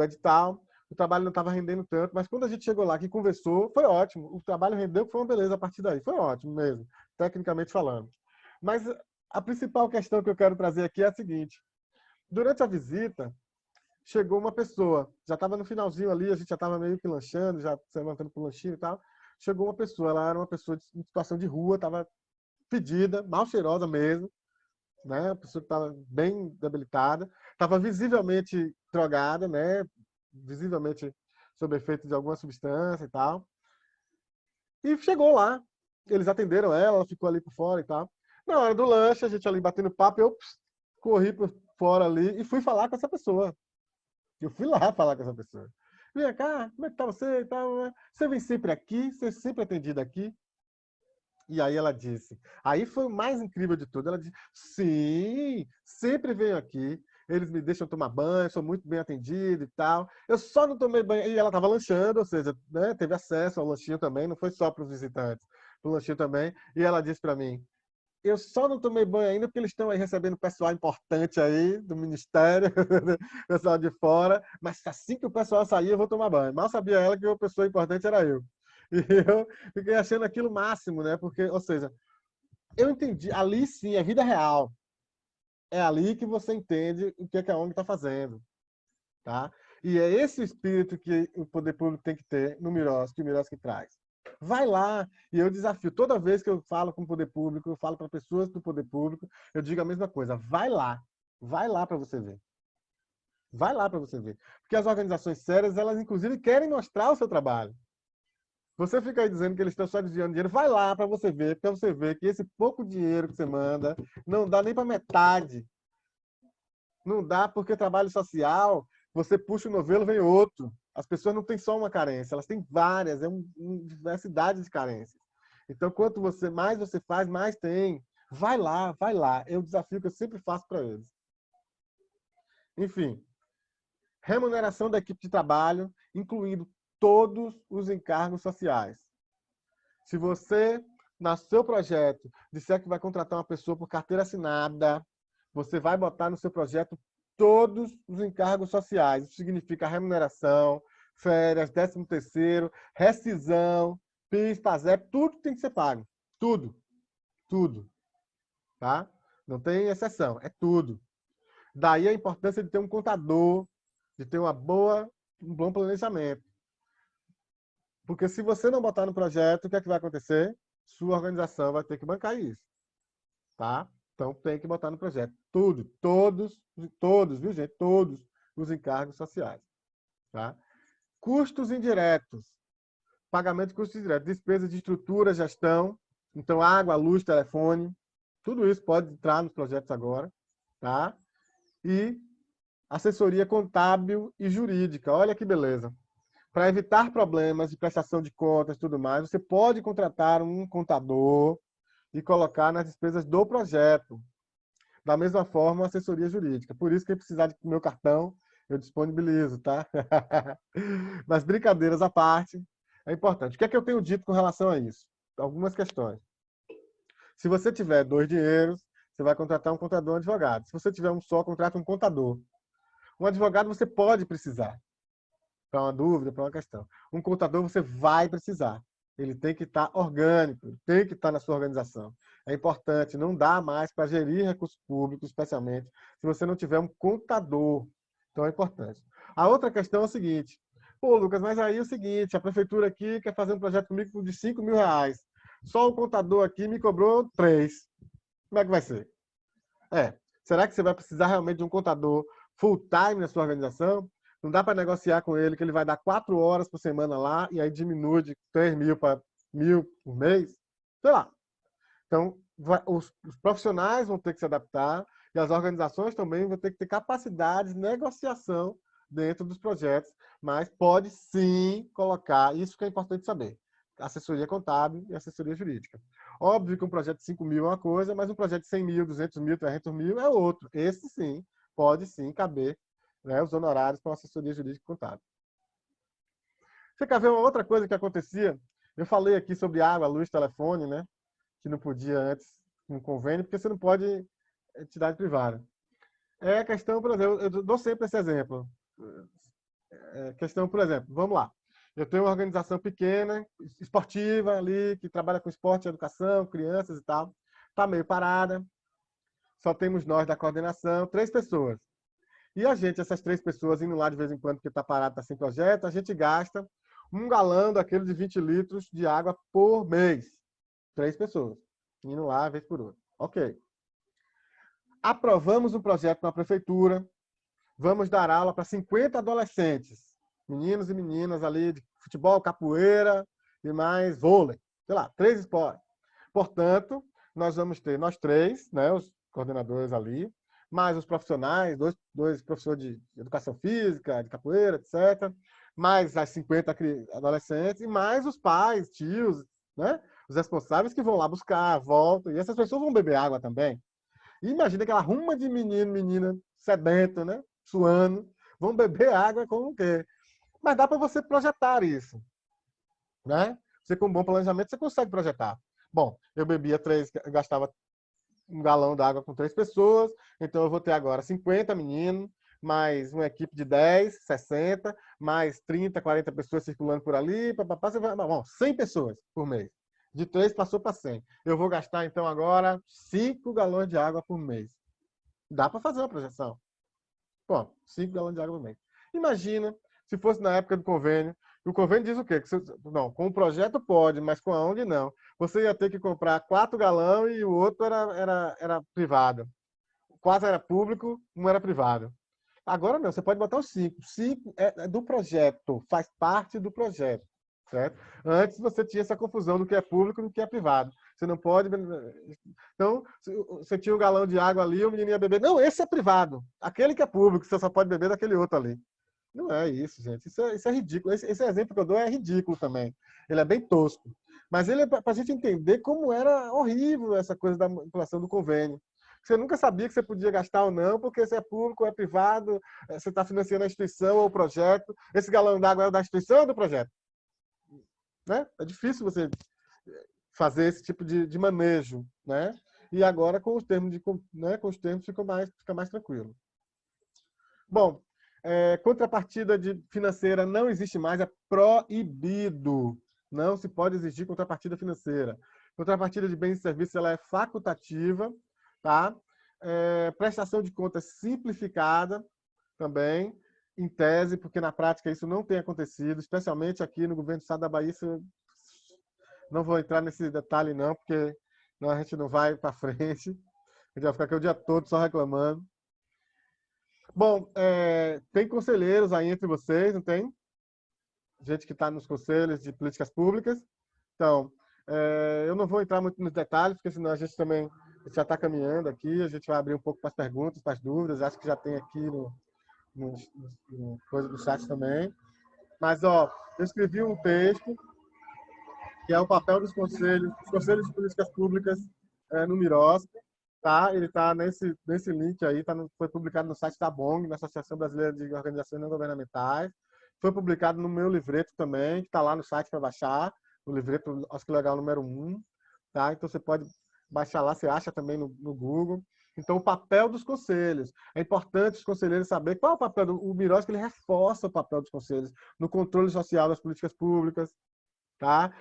Speaker 1: edital. O trabalho não estava rendendo tanto, mas quando a gente chegou lá, que conversou, foi ótimo. O trabalho rendeu, foi uma beleza a partir daí. Foi ótimo mesmo, tecnicamente falando. Mas a principal questão que eu quero trazer aqui é a seguinte. Durante a visita, chegou uma pessoa. Já estava no finalzinho ali, a gente já estava meio que lanchando, já se levantando para o lanchinho e tal. Chegou uma pessoa, ela era uma pessoa em situação de rua, estava fedida, mal cheirosa mesmo, né? A pessoa estava bem debilitada, estava visivelmente drogada, né? Visivelmente sob efeito de alguma substância e tal. E chegou lá, eles atenderam ela, ela ficou ali por fora e tal. Na hora do lanche, a gente ali batendo papo, eu corri por fora ali e fui falar com essa pessoa. Eu fui lá falar com essa pessoa. Vem cá, como é que tá você e tal? Né? Você vem sempre aqui? Você é sempre atendido aqui? E aí ela disse. Aí foi o mais incrível de tudo. Ela disse, sim, sempre venho aqui. Eles me deixam tomar banho, sou muito bem atendido e tal. Eu só não tomei banho. E ela estava lanchando, ou seja, né, teve acesso ao lanchinho também, não foi só para os visitantes, para o lanchinho também. E ela disse para mim, eu só não tomei banho ainda porque eles estão aí recebendo pessoal importante aí do ministério, pessoal de fora, mas assim que o pessoal sair eu vou tomar banho. Mal sabia ela que a pessoa importante era eu. E eu fiquei achando aquilo máximo, né? Porque, ou seja, eu entendi, ali sim, é vida real. É ali que você entende o que é que a ONG está fazendo, tá? E é esse o espírito que o poder público tem que ter no Miroski, que o Miroski traz. Vai lá, e eu desafio, toda vez que eu falo com o poder público, eu falo para pessoas do poder público, eu digo a mesma coisa, vai lá para você ver. Vai lá para você ver. Porque as organizações sérias, elas inclusive querem mostrar o seu trabalho. Você fica aí dizendo que eles estão só desviando dinheiro, vai lá para você ver que esse pouco dinheiro que você manda não dá nem para metade. Não dá porque trabalho social, você puxa o novelo, vem outro. As pessoas não têm só uma carência, elas têm várias, é uma diversidade de carências. Então, quanto mais você faz, mais tem. Vai lá, vai lá. É o desafio que eu sempre faço para eles. Enfim, remuneração da equipe de trabalho, incluindo todos os encargos sociais. Se você, no seu projeto, disser que vai contratar uma pessoa por carteira assinada, você vai botar no seu projeto todos os encargos sociais. Isso significa remuneração, férias, 13º, rescisão, PIS, PASEP, tudo tem que ser pago. Tudo. Tudo. Tá? Não tem exceção, é tudo. Daí a importância de ter um contador, de ter um bom planejamento. Porque se você não botar no projeto, o que é que vai acontecer? Sua organização vai ter que bancar isso. Tá? Então tem que botar no projeto tudo, todos, viu gente? Todos os encargos sociais. Tá? Custos indiretos. Pagamento de custos indiretos. Despesas de estrutura, gestão. Então água, luz, telefone. Tudo isso pode entrar nos projetos agora. Tá? E assessoria contábil e jurídica. Olha que beleza. Para evitar problemas de prestação de contas e tudo mais, você pode contratar um contador e colocar nas despesas do projeto. Da mesma forma, assessoria jurídica. Por isso que precisar do meu cartão, eu disponibilizo, tá? Mas brincadeiras à parte, é importante. O que é que eu tenho dito com relação a isso? Algumas questões. Se você tiver 2 dinheiros, você vai contratar um contador e um advogado. Se você tiver um só, contrata um contador. Um advogado você pode precisar, para uma dúvida, para uma questão. Um contador você vai precisar. Ele tem que estar orgânico, tem que estar na sua organização. É importante, não dá mais para gerir recursos públicos, especialmente, se você não tiver um contador. Então é importante. A outra questão é o seguinte, pô, Lucas, mas aí é o seguinte, a prefeitura aqui quer fazer um projeto comigo de R$ 5.000. Só o contador aqui me cobrou 3. Como é que vai ser? Será que você vai precisar realmente de um contador full-time na sua organização? Não dá para negociar com ele que ele vai dar 4 horas por semana lá e aí diminui de 3.000 para 1.000 por mês? Sei lá. Então, os profissionais vão ter que se adaptar e as organizações também vão ter que ter capacidade de negociação dentro dos projetos, mas pode sim colocar, isso que é importante saber, assessoria contábil e assessoria jurídica. Óbvio que um projeto de 5.000 é uma coisa, mas um projeto de 100.000, 200.000, 300.000 é outro. Esse sim, pode sim caber, né, os honorários para assessoria jurídica e contábil. Você quer ver uma outra coisa que acontecia? Eu falei aqui sobre água, luz, telefone, né? que não podia antes no convênio, porque você não pode entidade privada. É a questão, por exemplo, eu dou sempre esse exemplo. Questão, por exemplo, vamos lá. Eu tenho uma organização pequena, esportiva ali, que trabalha com esporte, educação, crianças e tal. Está meio parada. Só temos nós da coordenação, 3 pessoas. E a gente, essas 3 pessoas, indo lá de vez em quando, porque está parado, está sem projeto, a gente gasta 1 galão daquele de 20 litros de água por mês. 3 pessoas. Indo lá, vez por outra. Ok. Aprovamos um projeto na prefeitura. Vamos dar aula para 50 adolescentes. Meninos e meninas ali de futebol, capoeira e mais vôlei. Sei lá, 3 esportes. Portanto, nós vamos ter, nós 3, né, os coordenadores ali, mais os profissionais, dois professores de educação física, de capoeira, etc., mais as 50 adolescentes, e mais os pais, tios, né, os responsáveis que vão lá buscar, voltam, e essas pessoas vão beber água também. E imagina aquela ruma de menino, menina, sedento, né, suando, vão beber água como quer. Mas dá para você projetar isso, né? Você com um bom planejamento, você consegue projetar. Bom, eu bebia 3, gastava 1 galão d'água com 3 pessoas, então eu vou ter agora 50 meninos, mais uma equipe de 10, 60, mais 30, 40 pessoas circulando por ali, papapá, você vai, bom, 100 pessoas por mês. De 3 passou para 100. Eu vou gastar, então, agora 5 galões de água por mês. Dá para fazer uma projeção. Bom, 5 galões de água por mês. Imagina se fosse na época do convênio. O convênio diz o quê? Não, com o projeto pode, mas com a ONG não. Você ia ter que comprar 4 galões e o outro era privado. 4 era público, 1 era privado. Agora não, você pode botar os 5. 5 é do projeto, faz parte do projeto. Certo? Antes você tinha essa confusão do que é público e do que é privado. Você não pode... Então, você tinha 1 galão de água ali, o menino ia beber. Não, esse é privado. Aquele que é público, você só pode beber daquele outro ali. Não é isso, gente. Isso é ridículo. Esse exemplo que eu dou é ridículo também. Ele é bem tosco. Mas ele é para a gente entender como era horrível essa coisa da manipulação do convênio. Você nunca sabia que você podia gastar ou não, porque se é público, é privado, você está financiando a instituição ou o projeto. Esse galão d'água é da instituição ou do projeto? Né? É difícil você fazer esse tipo de manejo, né? E agora com os termos com os termos fica mais tranquilo. Bom, contrapartida financeira não existe mais, é proibido. Não se pode exigir contrapartida financeira. Contrapartida de bens e serviços ela é facultativa, tá? Prestação de contas simplificada também, em tese, porque na prática isso não tem acontecido, especialmente aqui no governo do estado da Bahia. Não vou entrar nesse detalhe não, porque a gente não vai para frente. A gente vai ficar aqui o dia todo só reclamando. Bom, tem conselheiros aí entre vocês, não tem? Gente que está nos conselhos de políticas públicas. Então, eu não vou entrar muito nos detalhes, porque senão a gente também já está caminhando aqui, a gente vai abrir um pouco para as perguntas, para as dúvidas, acho que já tem aqui no coisa do chat também. Mas, ó, eu escrevi um texto que é o papel dos conselhos de políticas públicas no Mirosca. Tá? Ele está nesse link aí, foi publicado no site da BONG, na Associação Brasileira de Organizações Não Governamentais. Foi publicado no meu livreto também, que está lá no site para baixar, o livreto, acho que legal, número 1. Tá? Então você pode baixar lá, você acha também no Google. Então, o papel dos conselhos. É importante os conselheiros saber qual é o papel o Mirosca, ele reforça o papel dos conselhos no controle social das políticas públicas. Tá?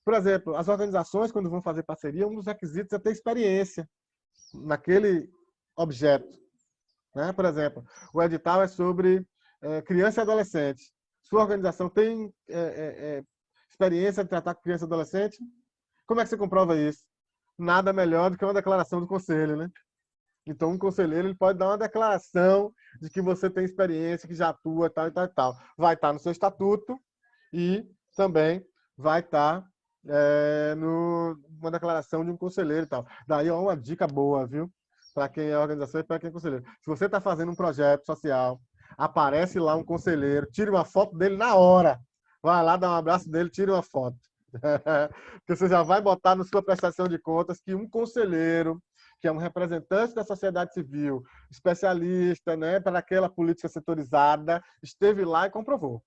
Speaker 1: Por exemplo, as organizações, quando vão fazer parceria, um dos requisitos é ter experiência naquele objeto. Né? Por exemplo, o edital é sobre criança e adolescente. Sua organização tem experiência de tratar com criança e adolescente? Como é que você comprova isso? Nada melhor do que uma declaração do conselho, né? Então, um conselheiro ele pode dar uma declaração de que você tem experiência, que já atua, tal e tal e tal. Vai estar no seu estatuto e também vai estar numa declaração de um conselheiro e tal. Daí é uma dica boa, viu? Para quem é organização e para quem é conselheiro. Se você está fazendo um projeto social, aparece lá um conselheiro, tire uma foto dele na hora. Vai lá, dá um abraço dele, tire uma foto. Porque você já vai botar na sua prestação de contas que um conselheiro, que é um representante da sociedade civil, especialista, né, para aquela política setorizada, esteve lá e comprovou.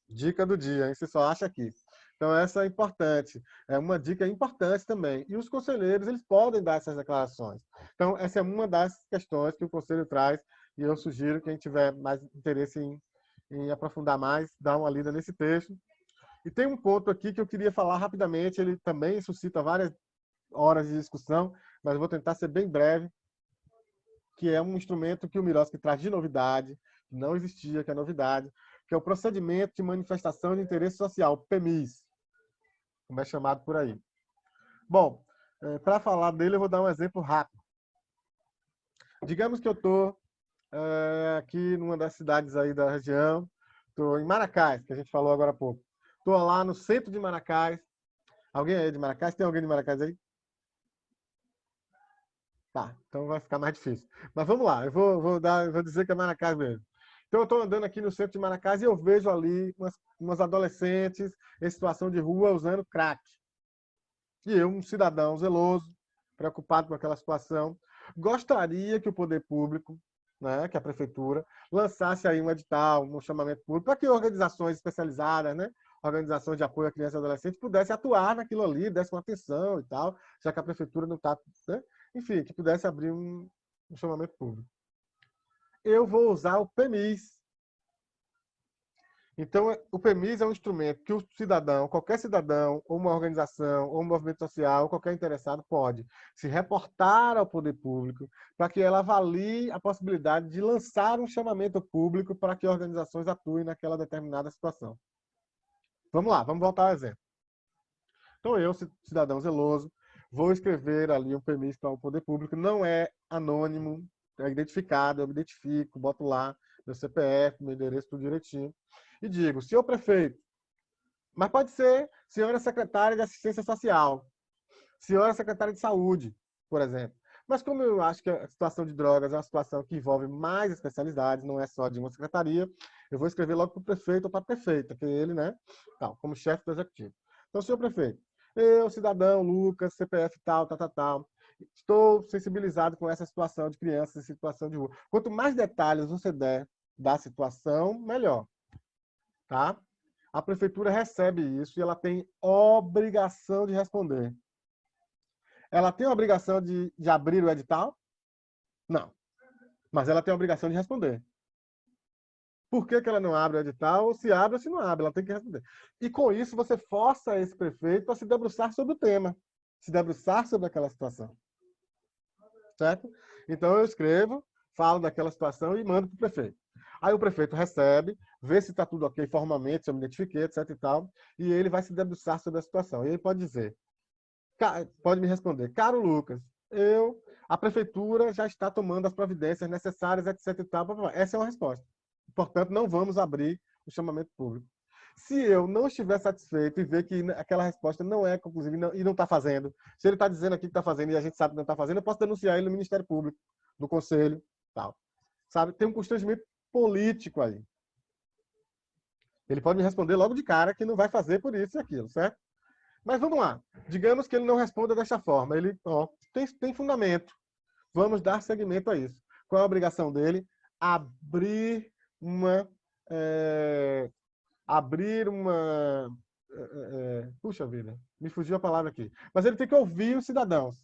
Speaker 1: Dica do dia, hein? Você só acha aqui. Então, essa é importante. É uma dica importante também. E os conselheiros, eles podem dar essas declarações. Então, essa é uma das questões que o conselho traz e eu sugiro que quem tiver mais interesse em aprofundar mais, dá uma lida nesse texto. E tem um ponto aqui que eu queria falar rapidamente, ele também suscita várias horas de discussão, mas eu vou tentar ser bem breve, que é um instrumento que o Miroski traz de novidade, que não existia, que é novidade, que é o procedimento de manifestação de interesse social, PMIS, como é chamado por aí. Bom, para falar dele, eu vou dar um exemplo rápido. Digamos que eu estou aqui numa das cidades aí da região, estou em Maracás, que a gente falou agora há pouco. Estou lá no centro de Maracás. Alguém aí de Maracás? Tem alguém de Maracás aí? Tá, então vai ficar mais difícil. Mas vamos lá, eu vou dizer que é Maracás mesmo. Então eu estou andando aqui no centro de Maracás e eu vejo ali umas adolescentes em situação de rua usando crack. E eu, um cidadão zeloso, preocupado com aquela situação, gostaria que o poder público, né, que a prefeitura, lançasse aí um edital, um chamamento público, para que organizações especializadas, né, organizações de apoio à criança e adolescente, pudessem atuar naquilo ali, dessem uma atenção e tal, já que a prefeitura não está... Né, enfim, que pudesse abrir um chamamento público. Eu vou usar o PMIS. Então, o PMIS é um instrumento que o cidadão, qualquer cidadão, ou uma organização, ou um movimento social, ou qualquer interessado pode se reportar ao poder público para que ela avalie a possibilidade de lançar um chamamento público para que organizações atuem naquela determinada situação. Vamos lá, vamos voltar ao exemplo. Então, eu, cidadão zeloso, vou escrever ali um PMIS para o poder público, não é anônimo, é identificado, eu me identifico, boto lá meu CPF, meu endereço, tudo direitinho, e digo, senhor prefeito, mas pode ser senhora secretária de assistência social, senhora secretária de saúde, por exemplo. Mas como eu acho que a situação de drogas é uma situação que envolve mais especialidades, não é só de uma secretaria, eu vou escrever logo para o prefeito ou para a prefeita, que é ele, né, tal, como chefe do executivo. Então, senhor prefeito, eu, cidadão, Lucas, CPF tal, estou sensibilizado com essa situação de crianças em situação de rua. Quanto mais detalhes você der da situação, melhor. Tá? A prefeitura recebe isso e ela tem obrigação de responder. Ela tem a obrigação de abrir o edital? Não. Mas ela tem a obrigação de responder. Por que ela não abre o edital? Ou se abre ou se não abre, ela tem que responder. E com isso você força esse prefeito a se debruçar sobre o tema, se debruçar sobre aquela situação. Certo? Então eu escrevo, falo daquela situação e mando para o prefeito. Aí o prefeito recebe, vê se está tudo ok formalmente, se eu me identifiquei, etc e tal, e ele vai se debruçar sobre a situação. E ele pode dizer, pode me responder, caro Lucas, a prefeitura já está tomando as providências necessárias, etc e tal. Essa é uma resposta. Portanto, não vamos abrir o chamamento público. Se eu não estiver satisfeito e ver que aquela resposta não é conclusiva e não está fazendo, se ele está dizendo aqui que está fazendo e a gente sabe que não está fazendo, eu posso denunciar ele no Ministério Público, no Conselho, tal. Sabe? Tem um constrangimento político aí. Ele pode me responder logo de cara que não vai fazer por isso e aquilo, certo? Mas vamos lá. Digamos que ele não responda dessa forma. Ele tem fundamento. Vamos dar seguimento a isso. Qual é a obrigação dele? Abrir uma... puxa vida, me fugiu a palavra aqui. Mas ele tem que ouvir os cidadãos.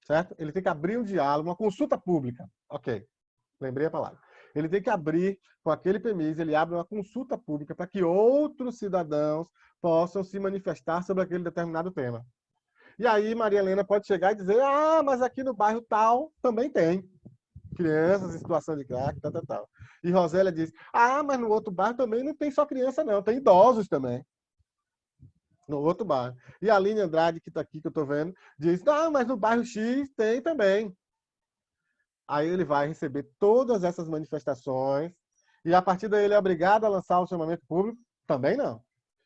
Speaker 1: Certo? Ele tem que abrir um diálogo, uma consulta pública. Ok, lembrei a palavra. Ele tem que abrir, com aquele PMIS, ele abre uma consulta pública para que outros cidadãos possam se manifestar sobre aquele determinado tema. E aí Maria Helena pode chegar e dizer, mas aqui no bairro tal também tem crianças em situação de crack, tal. E Rosélia diz, mas no outro bairro também não tem só criança não, tem idosos também. No outro bairro. E a Aline Andrade, que está aqui, que eu estou vendo, diz, mas no bairro X tem também. Aí ele vai receber todas essas manifestações e a partir daí ele é obrigado a lançar o chamamento público? Também não.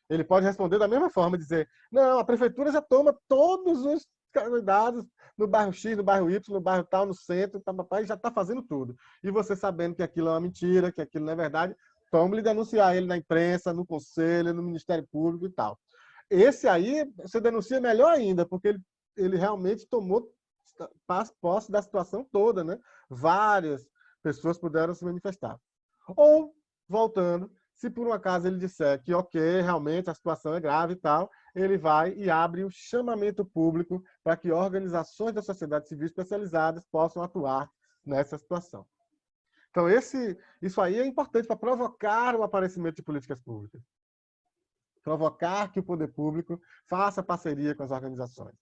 Speaker 1: Ele pode responder da mesma forma, dizer, não, a prefeitura já toma todos os cuidados no bairro X, no bairro Y, no bairro tal, no centro, e já está fazendo tudo. E você sabendo que aquilo é uma mentira, que aquilo não é verdade, tome-lhe denunciar ele na imprensa, no conselho, no Ministério Público e tal. Esse aí, você denuncia melhor ainda, porque ele realmente tomou posse da situação toda, né? Várias pessoas puderam se manifestar. Ou, voltando, Se por um acaso ele disser que, ok, realmente a situação é grave e tal, ele vai e abre o chamamento público para que organizações da sociedade civil especializadas possam atuar nessa situação. Então, isso aí é importante para provocar o aparecimento de políticas públicas. Provocar que o poder público faça parceria com as organizações.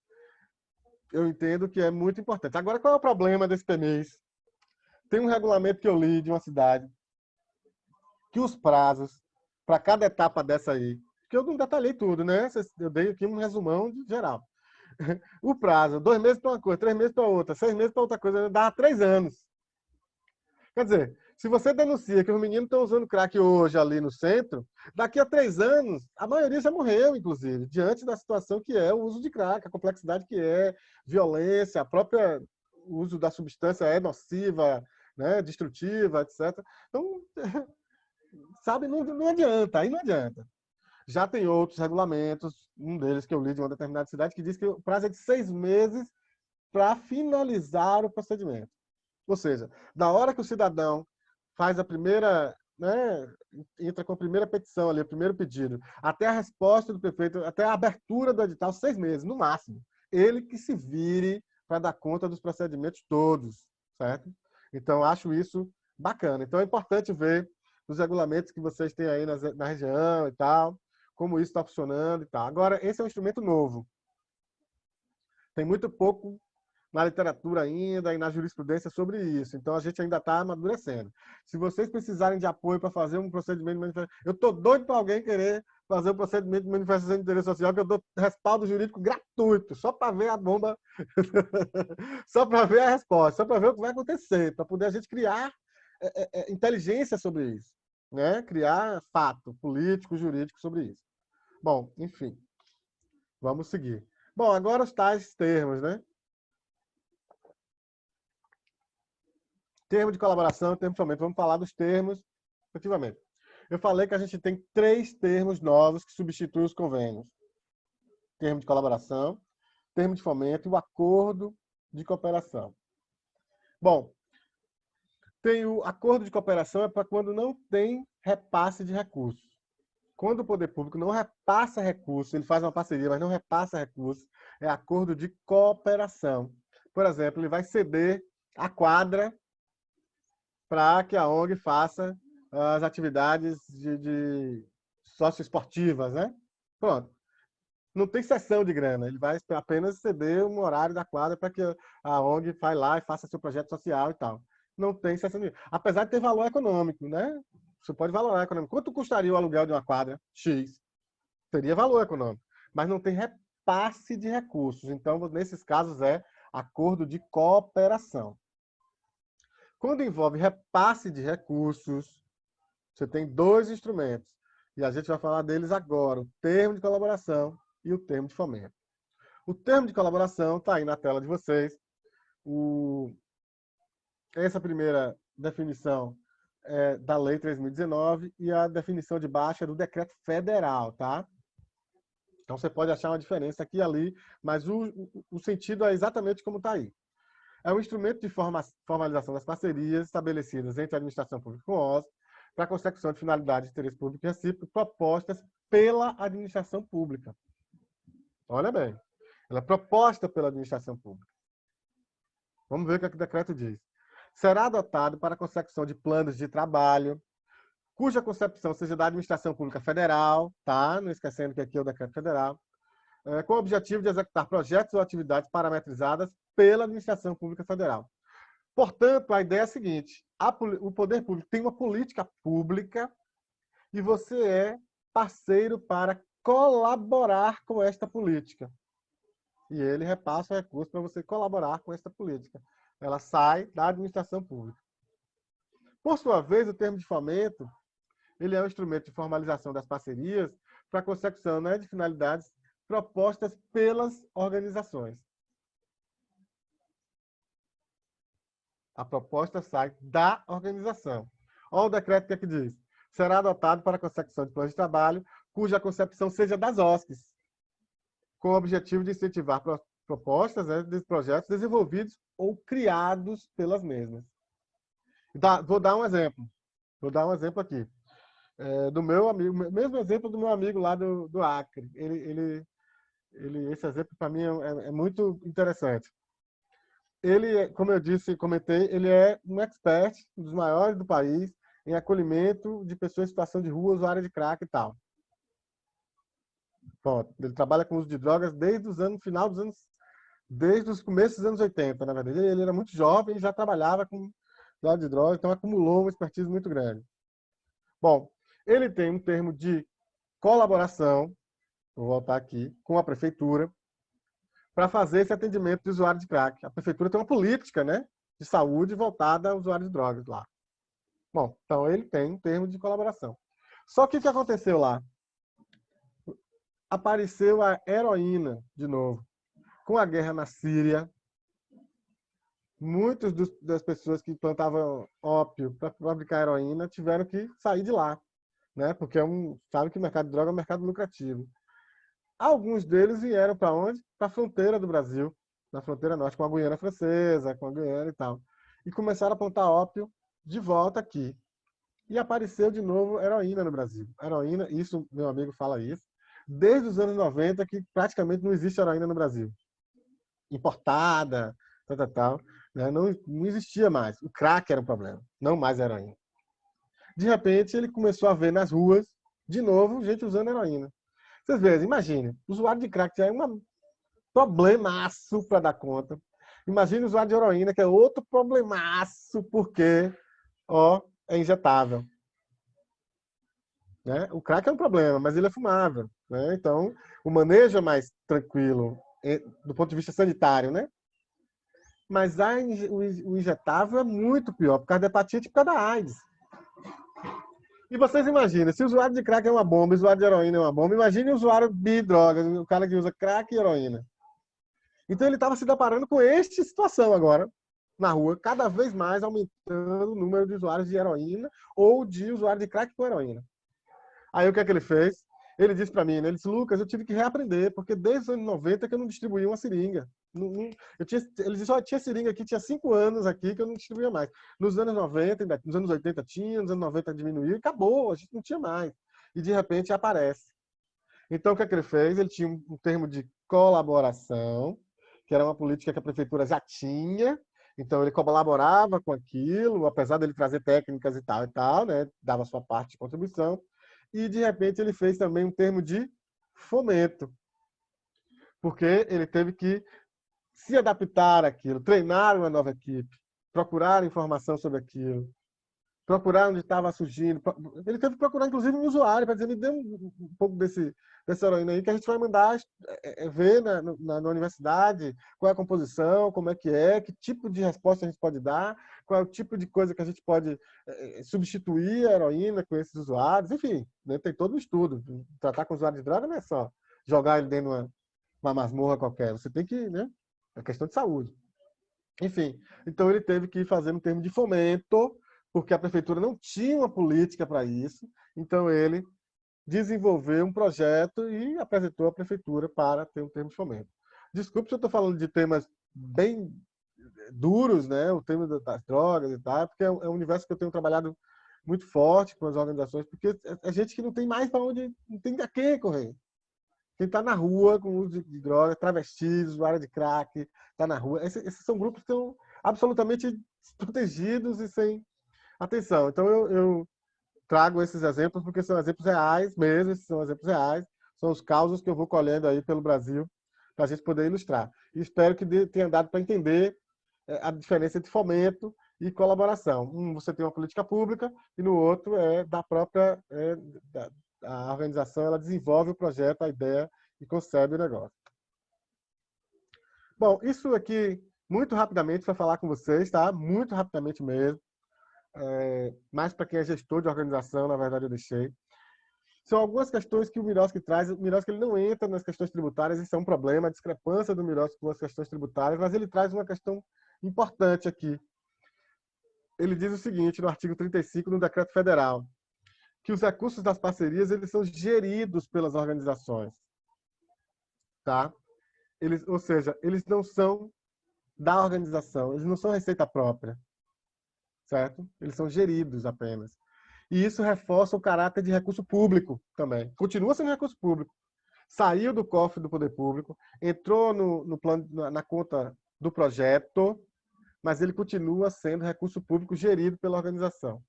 Speaker 1: Eu entendo que é muito importante. Agora, qual é o problema desse PNES? Tem um regulamento que eu li de uma cidade que os prazos para cada etapa dessa aí, que eu não detalhei tudo, né? Eu dei aqui um resumão de geral. O prazo, 2 meses para uma coisa, 3 meses para outra, 6 meses para outra coisa, dá 3 anos. Quer dizer, se você denuncia que os meninos estão usando crack hoje ali no centro, daqui a 3 anos, a maioria já morreu, inclusive, diante da situação que é o uso de crack, a complexidade que é, violência, a própria uso da substância é nociva, né, destrutiva, etc. Então, sabe, não adianta, aí não adianta. Já tem outros regulamentos, um deles que eu li de uma determinada cidade, que diz que o prazo é de 6 meses para finalizar o procedimento. Ou seja, da hora que o cidadão faz a primeira, né, entra com a primeira petição ali, o primeiro pedido, até a resposta do prefeito, até a abertura do edital, 6 meses, no máximo. Ele que se vire para dar conta dos procedimentos todos, certo? Então, acho isso bacana. Então, é importante ver os regulamentos que vocês têm aí na região e tal, como isso está funcionando e tal. Agora, esse é um instrumento novo. Tem muito pouco na literatura ainda e na jurisprudência sobre isso. Então, a gente ainda está amadurecendo. Se vocês precisarem de apoio para fazer um procedimento de manifestação... Eu estou doido para alguém querer fazer um procedimento de manifestação de interesse social, que eu dou respaldo jurídico gratuito, só para ver a bomba, só para ver a resposta, só para ver o que vai acontecer, para poder a gente criar inteligência sobre isso, né? Criar fato político, jurídico sobre isso. Bom, enfim, vamos seguir. Bom, agora os tais termos, né? Termo de colaboração, termo de fomento. Vamos falar dos termos, efetivamente. Eu falei que a gente tem 3 termos novos que substituem os convênios. Termo de colaboração, termo de fomento e o acordo de cooperação. Bom, tem o acordo de cooperação é para quando não tem repasse de recursos. Quando o poder público não repassa recursos, ele faz uma parceria, mas não repassa recursos, é acordo de cooperação. Por exemplo, ele vai ceder a quadra para que a ONG faça as atividades de socioesportivas, né? Pronto. Não tem cessão de grana, ele vai apenas ceder um horário da quadra para que a ONG vá lá e faça seu projeto social e tal. Não tem cessão de grana. Apesar de ter valor econômico, né? Você pode valorar econômico. Quanto custaria o aluguel de uma quadra? X. Teria valor econômico. Mas não tem repasse de recursos. Então, nesses casos, é acordo de cooperação. Quando envolve repasse de recursos, você tem 2 instrumentos. E a gente vai falar deles agora, o termo de colaboração e o termo de fomento. O termo de colaboração está aí na tela de vocês. Essa primeira definição é da Lei 3.019 e a definição de baixo é do Decreto Federal, tá? Então você pode achar uma diferença aqui e ali, mas o sentido é exatamente como está aí. É um instrumento de formalização das parcerias estabelecidas entre a administração pública e o OSS para a consecução de finalidades de interesse público e recíproco propostas pela administração pública. Olha bem, ela é proposta pela administração pública. Vamos ver o que o decreto diz. Será adotado para a consecução de planos de trabalho, cuja concepção seja da administração pública federal, tá? Não esquecendo que aqui é o decreto federal, com o objetivo de executar projetos ou atividades parametrizadas pela administração pública federal. Portanto, a ideia é a seguinte: o poder público tem uma política pública e você é parceiro para colaborar com esta política. E ele repassa o recurso para você colaborar com esta política. Ela sai da administração pública. Por sua vez, o termo de fomento, ele é um instrumento de formalização das parcerias para a consecução, né, de finalidades propostas pelas organizações. A proposta sai da organização. Olha o decreto que aqui diz. Será adotado para a consecução de planos de trabalho, cuja concepção seja das OSCs, com o objetivo de incentivar propostas, né, de projetos desenvolvidos ou criados pelas mesmas. Vou dar um exemplo. Vou dar um exemplo aqui. do meu amigo, mesmo exemplo do meu amigo lá do Acre. Esse exemplo, para mim, é muito interessante. Ele, como eu disse, comentei, ele é um expert, um dos maiores do país, em acolhimento de pessoas em situação de rua, usuárias de crack e tal. Pronto. Ele trabalha com uso de drogas desde os anos, final dos anos, desde os começos dos anos 80, na verdade. Ele era muito jovem e já trabalhava com uso de drogas, então acumulou uma expertise muito grande. Bom, ele tem um termo de colaboração, vou voltar aqui, com a prefeitura, para fazer esse atendimento de usuário de crack. A prefeitura tem uma política, né, de saúde voltada a usuários de drogas lá. Bom, então ele tem um termo de colaboração. Só que o que aconteceu lá? Apareceu a heroína de novo. Com a guerra na Síria, muitas das pessoas que plantavam ópio para fabricar heroína tiveram que sair de lá, né? Porque sabe que o mercado de droga é um mercado lucrativo. Alguns deles vieram para onde? Para a fronteira do Brasil, na fronteira norte, com a Guiana Francesa, com a Guiana e tal. E começaram a plantar ópio de volta aqui. E apareceu de novo heroína no Brasil. Heroína, isso, meu amigo fala isso, desde os anos 90 que praticamente não existe heroína no Brasil. Importada, tal, né? Não existia mais. O crack era um problema, não mais a heroína. De repente, ele começou a ver nas ruas, de novo, gente usando heroína. Vocês veem, imagine, o usuário de crack já é um problemaço para dar conta. Imagine o usuário de heroína, que é outro problemaço, porque é injetável. Né? O crack é um problema, mas ele é fumável. Né? Então, o manejo é mais tranquilo do ponto de vista sanitário. Né? Mas o injetável é muito pior, por causa da hepatite e por causa da AIDS. E vocês imaginam, se o usuário de crack é uma bomba, o usuário de heroína é uma bomba, imagine o usuário de drogas, o cara que usa crack e heroína. Então ele estava se deparando com esta situação agora, na rua, cada vez mais aumentando o número de usuários de heroína ou de usuários de crack com heroína. Aí o que é que ele fez? Ele disse para mim, né? Ele disse, Lucas, eu tive que reaprender, porque desde os anos 90 que eu não distribuía uma seringa. Ele disse, tinha seringa aqui, tinha 5 anos aqui que eu não distribuía mais. Nos anos 90, nos anos 80 tinha, nos anos 90 diminuiu e acabou, a gente não tinha mais. E de repente aparece. Então o que é que ele fez? Ele tinha um termo de colaboração, que era uma política que a prefeitura já tinha, então ele colaborava com aquilo, apesar dele trazer técnicas e tal, né? Dava sua parte de contribuição. E, de repente, ele fez também um termo de fomento, porque ele teve que se adaptar àquilo, treinar uma nova equipe, procurar informação sobre aquilo, procurar onde estava surgindo. Ele teve que procurar, inclusive, um usuário para dizer, me dê um pouco dessa heroína aí, que a gente vai mandar ver na universidade qual é a composição, como é, que tipo de resposta a gente pode dar, qual é o tipo de coisa que a gente pode substituir a heroína com esses usuários, enfim, né, tem todo um estudo. Tratar com usuário de droga não é só jogar ele dentro de uma masmorra qualquer, você tem que, né, é questão de saúde. Enfim, então ele teve que fazer um termo de fomento, porque a prefeitura não tinha uma política para isso, então ele desenvolveu um projeto e apresentou à prefeitura para ter um termo de fomento. Desculpe se eu estou falando de temas bem duros, né? O tema das drogas e tal, porque é um universo que eu tenho trabalhado muito forte com as organizações, porque é gente que não tem mais para onde, não tem a quem correr. Quem está na rua com uso de drogas, travestis, usuário de crack, está na rua. Esses são grupos que estão absolutamente desprotegidos e sem atenção. Então, eu trago esses exemplos porque são exemplos reais mesmo, são exemplos reais, são os causos que eu vou colhendo aí pelo Brasil para a gente poder ilustrar. E espero que tenha dado para entender a diferença entre fomento e colaboração. Você tem uma política pública e no outro é da própria a organização, ela desenvolve o projeto, a ideia e concebe o negócio. Bom, isso aqui, muito rapidamente, para falar com vocês, tá? Muito rapidamente mesmo. Mais para quem é gestor de organização, na verdade eu deixei. São algumas questões que o Miroski traz. O Miroski ele não entra nas questões tributárias, isso é um problema, a discrepância do Miroski com as questões tributárias, mas ele traz uma questão importante aqui. Ele diz o seguinte, no artigo 35 do Decreto Federal, que os recursos das parcerias eles são geridos pelas organizações. Tá? Ou seja, eles não são da organização, eles não são receita própria. Certo? Eles são geridos apenas. E isso reforça o caráter de recurso público também. Continua sendo recurso público. Saiu do cofre do poder público, entrou no plano, na conta do projeto, mas ele continua sendo recurso público gerido pela organização.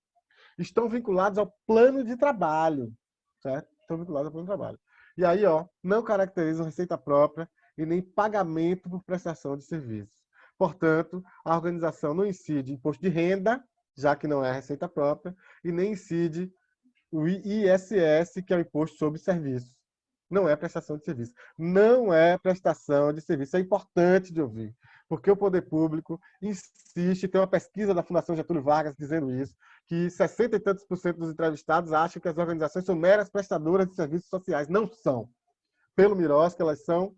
Speaker 1: Estão vinculados ao plano de trabalho, certo? Estão vinculados ao plano de trabalho. E aí, não caracterizam receita própria e nem pagamento por prestação de serviços. Portanto, a organização não incide imposto de renda, já que não é receita própria, e nem incide o ISS, que é o Imposto sobre Serviços. Não é prestação de serviço. Não é prestação de serviço. É importante de ouvir, porque o poder público insiste, tem uma pesquisa da Fundação Getúlio Vargas dizendo isso, que 60 e tantos por cento dos entrevistados acham que as organizações são meras prestadoras de serviços sociais. Não são. Pelo Miroski, elas são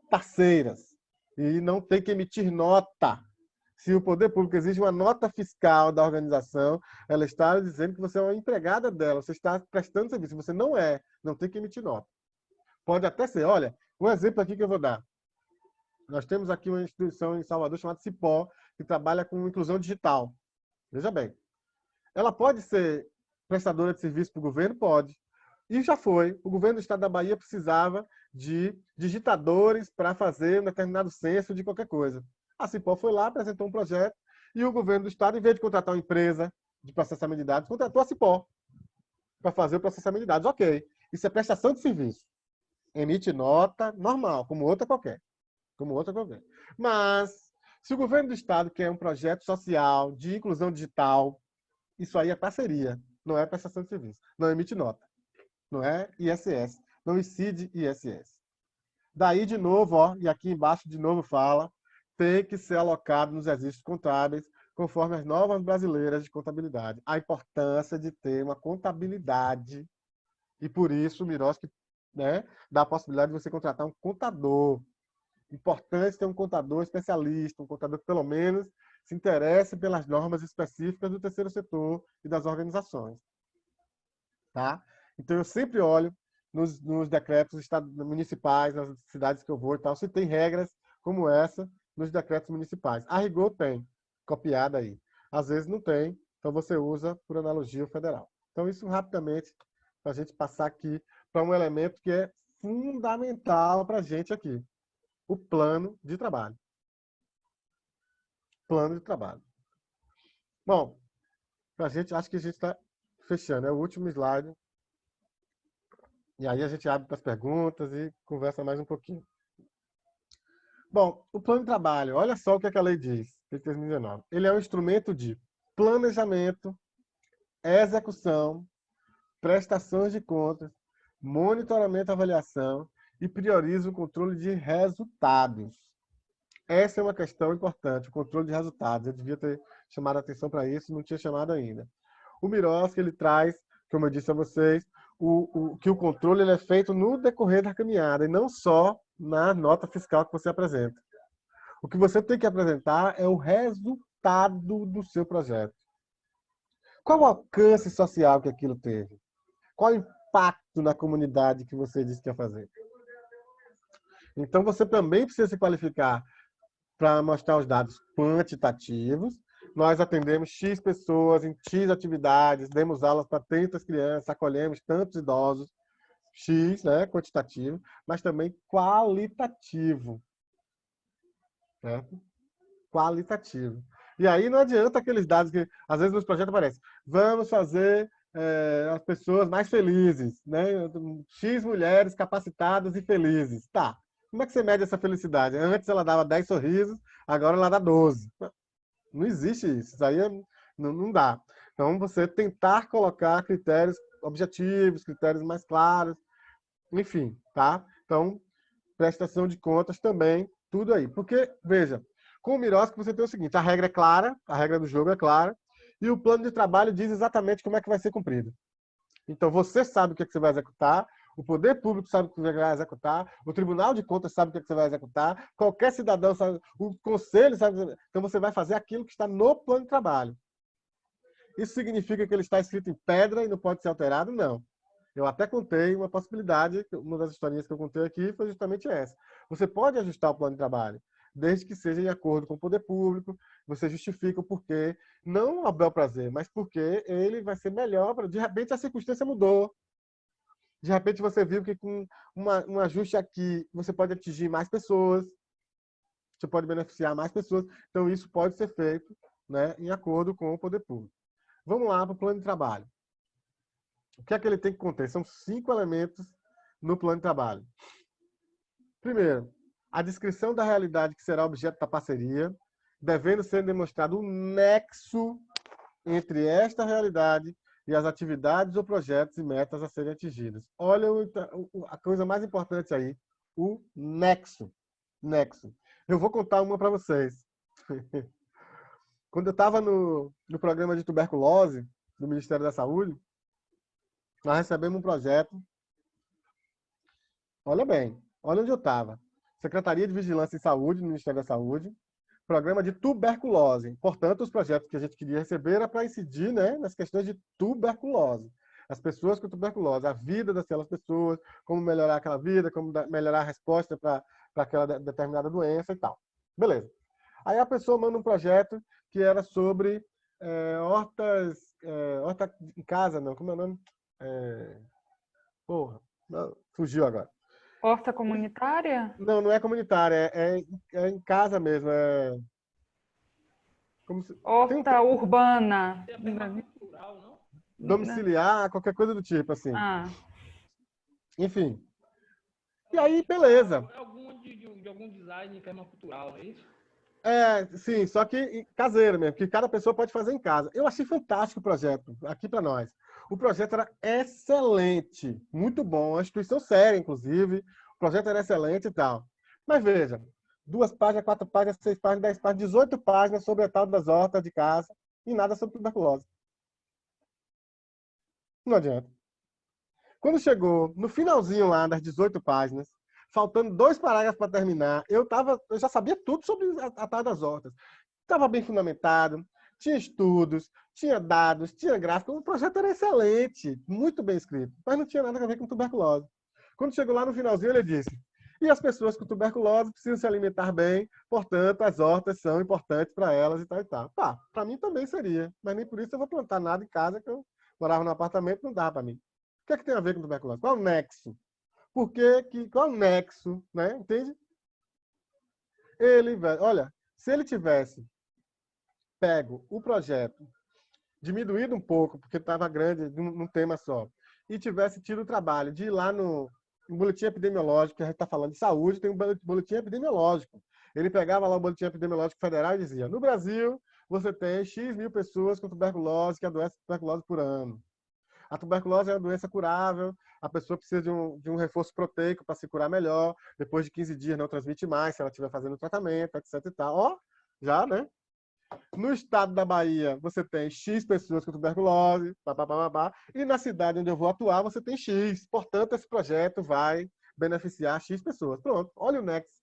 Speaker 1: parceiras e não tem que emitir nota. Se o poder público exige uma nota fiscal da organização, ela está dizendo que você é uma empregada dela, você está prestando serviço. Você não é, não tem que emitir nota. Pode até ser, olha, um exemplo aqui que eu vou dar. Nós temos aqui uma instituição em Salvador chamada Cipó, que trabalha com inclusão digital. Veja bem, ela pode ser prestadora de serviço para o governo? Pode. E já foi. O governo do estado da Bahia precisava de digitadores para fazer um determinado censo de qualquer coisa. A Cipó foi lá, apresentou um projeto, e o governo do estado, em vez de contratar uma empresa de processamento de dados, contratou a Cipó para fazer o processamento de dados. Ok. Isso é prestação de serviço. Emite nota normal, como outra qualquer. Como outra qualquer. Mas, se o governo do estado quer um projeto social de inclusão digital, isso aí é parceria, não é prestação de serviço. Não emite nota. Não é ISS. Não incide ISS. Daí, de novo, e aqui embaixo de novo fala, tem que ser alocado nos registros contábeis, conforme as normas brasileiras de contabilidade. A importância de ter uma contabilidade. E por isso o Miroski, dá a possibilidade de você contratar um contador. Importante ter um contador especialista, um contador que pelo menos se interesse pelas normas específicas do terceiro setor e das organizações. Tá? Então eu sempre olho nos decretos municipais, nas cidades que eu vou e tal, se tem regras como essa nos decretos municipais. A rigor tem, copiada aí. Às vezes não tem, então você usa por analogia o federal. Então isso rapidamente, para a gente passar aqui para um elemento que é fundamental para a gente aqui. O plano de trabalho. Plano de trabalho. Bom, a gente, acho que a gente está fechando. É o último slide. E aí a gente abre para as perguntas e conversa mais um pouquinho. Bom, o plano de trabalho. Olha só o que a lei diz, de 2019. Ele é um instrumento de planejamento, execução, prestações de contas, monitoramento e avaliação e prioriza o controle de resultados. Essa é uma questão importante, o controle de resultados. Eu devia ter chamado a atenção para isso, não tinha chamado ainda. O Miroski, ele traz, como eu disse a vocês, que o controle ele é feito no decorrer da caminhada e não só na nota fiscal que você apresenta. O que você tem que apresentar é o resultado do seu projeto. Qual o alcance social que aquilo teve? Qual o impacto na comunidade que você disse que ia fazer? Então, você também precisa se qualificar para mostrar os dados quantitativos. Nós atendemos X pessoas em X atividades, demos aulas para tantas crianças, acolhemos tantos idosos, X, quantitativo, mas também qualitativo. Certo? Qualitativo. E aí não adianta aqueles dados que, às vezes, nos projetos aparecem. Vamos fazer as pessoas mais felizes, X mulheres capacitadas e felizes. Tá. Como é que você mede essa felicidade? Antes ela dava 10 sorrisos, agora ela dá 12. Não existe isso. Isso aí não dá. Então, você tentar colocar critérios objetivos, critérios mais claros, enfim, tá? Então, prestação de contas também, tudo aí. Porque, veja, com o Miroski você tem o seguinte, a regra é clara, a regra do jogo é clara, e o plano de trabalho diz exatamente como é que vai ser cumprido. Então, você sabe o que, é que você vai executar, o poder público sabe o que você vai executar, o Tribunal de Contas sabe o que, é que você vai executar, qualquer cidadão sabe, o conselho sabe. Então, você vai fazer aquilo que está no plano de trabalho. Isso significa que ele está escrito em pedra e não pode ser alterado? Não. Eu até contei uma possibilidade, uma das historinhas que eu contei aqui foi justamente essa. Você pode ajustar o plano de trabalho, desde que seja em acordo com o poder público, você justifica o porquê, não ao bel prazer, mas porque ele vai ser melhor, de repente a circunstância mudou, de repente você viu que com um ajuste aqui você pode atingir mais pessoas, você pode beneficiar mais pessoas, então isso pode ser feito, né, em acordo com o poder público. Vamos lá para o plano de trabalho. O que é que ele tem que conter? São 5 elementos no plano de trabalho. Primeiro, a descrição da realidade que será objeto da parceria, devendo ser demonstrado o nexo entre esta realidade e as atividades ou projetos e metas a serem atingidas. Olha a coisa mais importante aí, o nexo. Nexo. Eu vou contar uma para vocês. Quando eu estava no programa de tuberculose do Ministério da Saúde, nós recebemos um projeto. Olha bem, olha onde eu estava. Secretaria de Vigilância em Saúde, do Ministério da Saúde, programa de tuberculose. Portanto, os projetos que a gente queria receber era para incidir, né, nas questões de tuberculose. As pessoas com tuberculose, a vida daquelas pessoas, como melhorar aquela vida, como melhorar a resposta para aquela determinada doença e tal. Beleza. Aí a pessoa manda um projeto que era sobre horta em casa, não, como é o nome? Porra, não, fugiu agora.
Speaker 2: Horta comunitária?
Speaker 1: Não, não é comunitária, é em casa mesmo.
Speaker 2: Horta urbana.
Speaker 1: Domiciliar, qualquer coisa do tipo, assim.
Speaker 2: Ah.
Speaker 1: Enfim. E aí, beleza.
Speaker 3: De algum design permacultural, é isso?
Speaker 1: Sim, só que caseiro mesmo, que cada pessoa pode fazer em casa. Eu achei fantástico o projeto, aqui para nós. O projeto era excelente, muito bom, uma instituição séria, inclusive. O projeto era excelente e tal. Mas veja, 2 páginas, 4 páginas, 6 páginas, 10 páginas, 18 páginas sobre a tal das hortas de casa e nada sobre tuberculose. Não adianta. Quando chegou no finalzinho lá das 18 páginas, faltando 2 parágrafos para terminar, eu já sabia tudo sobre a tal das hortas. Estava bem fundamentado, tinha estudos, tinha dados, tinha gráficos. O projeto era excelente, muito bem escrito, mas não tinha nada a ver com tuberculose. Quando chegou lá no finalzinho, ele disse: e as pessoas com tuberculose precisam se alimentar bem, portanto, as hortas são importantes para elas e tal e tal. Pá, para mim também seria, mas nem por isso eu vou plantar nada em casa, que eu morava num apartamento, não dava para mim. O que é que tem a ver com tuberculose? Qual é o nexo? Qual é o nexo, né? Entende? Olha, se ele tivesse pego o projeto, diminuído um pouco, porque estava grande, num tema só, e tivesse tido o trabalho de ir lá no boletim epidemiológico, que a gente está falando de saúde, tem um boletim epidemiológico. Ele pegava lá o boletim epidemiológico federal e dizia: no Brasil, você tem X mil pessoas com tuberculose que adoecem de tuberculose por ano. A tuberculose é uma doença curável, a pessoa precisa de um reforço proteico para se curar melhor, depois de 15 dias não transmite mais, se ela estiver fazendo tratamento, etc e tal. Ó, já, né? No estado da Bahia, você tem X pessoas com tuberculose, e na cidade onde eu vou atuar, você tem X. Portanto, esse projeto vai beneficiar X pessoas. Pronto, olha o nexo.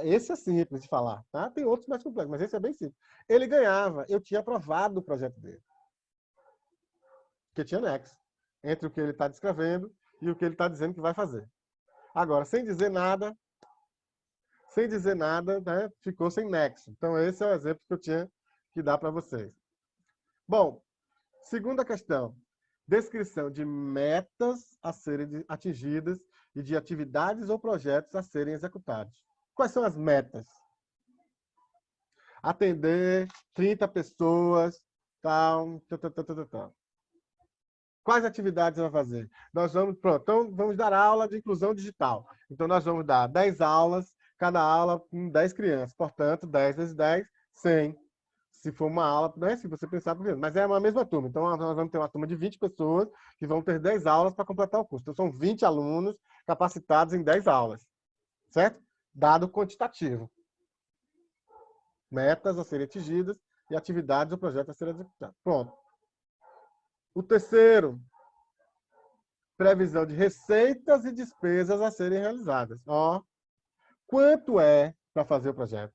Speaker 1: Esse é simples de falar, tá? Tem outros mais complexos, mas esse é bem simples. Ele ganhava, eu tinha aprovado o projeto dele. Porque tinha nexo entre o que ele está descrevendo e o que ele está dizendo que vai fazer. Agora, sem dizer nada, né, ficou sem nexo. Então, esse é o exemplo que eu tinha que dar para vocês. Bom, segunda questão. Descrição de metas a serem atingidas e de atividades ou projetos a serem executados. Quais são as metas? Atender 30 pessoas, tal. Quais atividades vai fazer? Então vamos dar aula de inclusão digital. Então, nós vamos dar 10 aulas, cada aula com 10 crianças. Portanto, 10 vezes 10, 100. Se for uma aula, né, se você pensar por mas é uma mesma turma. Então, nós vamos ter uma turma de 20 pessoas que vão ter 10 aulas para completar o curso. Então, são 20 alunos capacitados em 10 aulas. Certo? Dado quantitativo. Metas a serem atingidas e atividades ou projetos a serem executados. Pronto. O terceiro, previsão de receitas e despesas a serem realizadas. Ó, quanto é para fazer o projeto?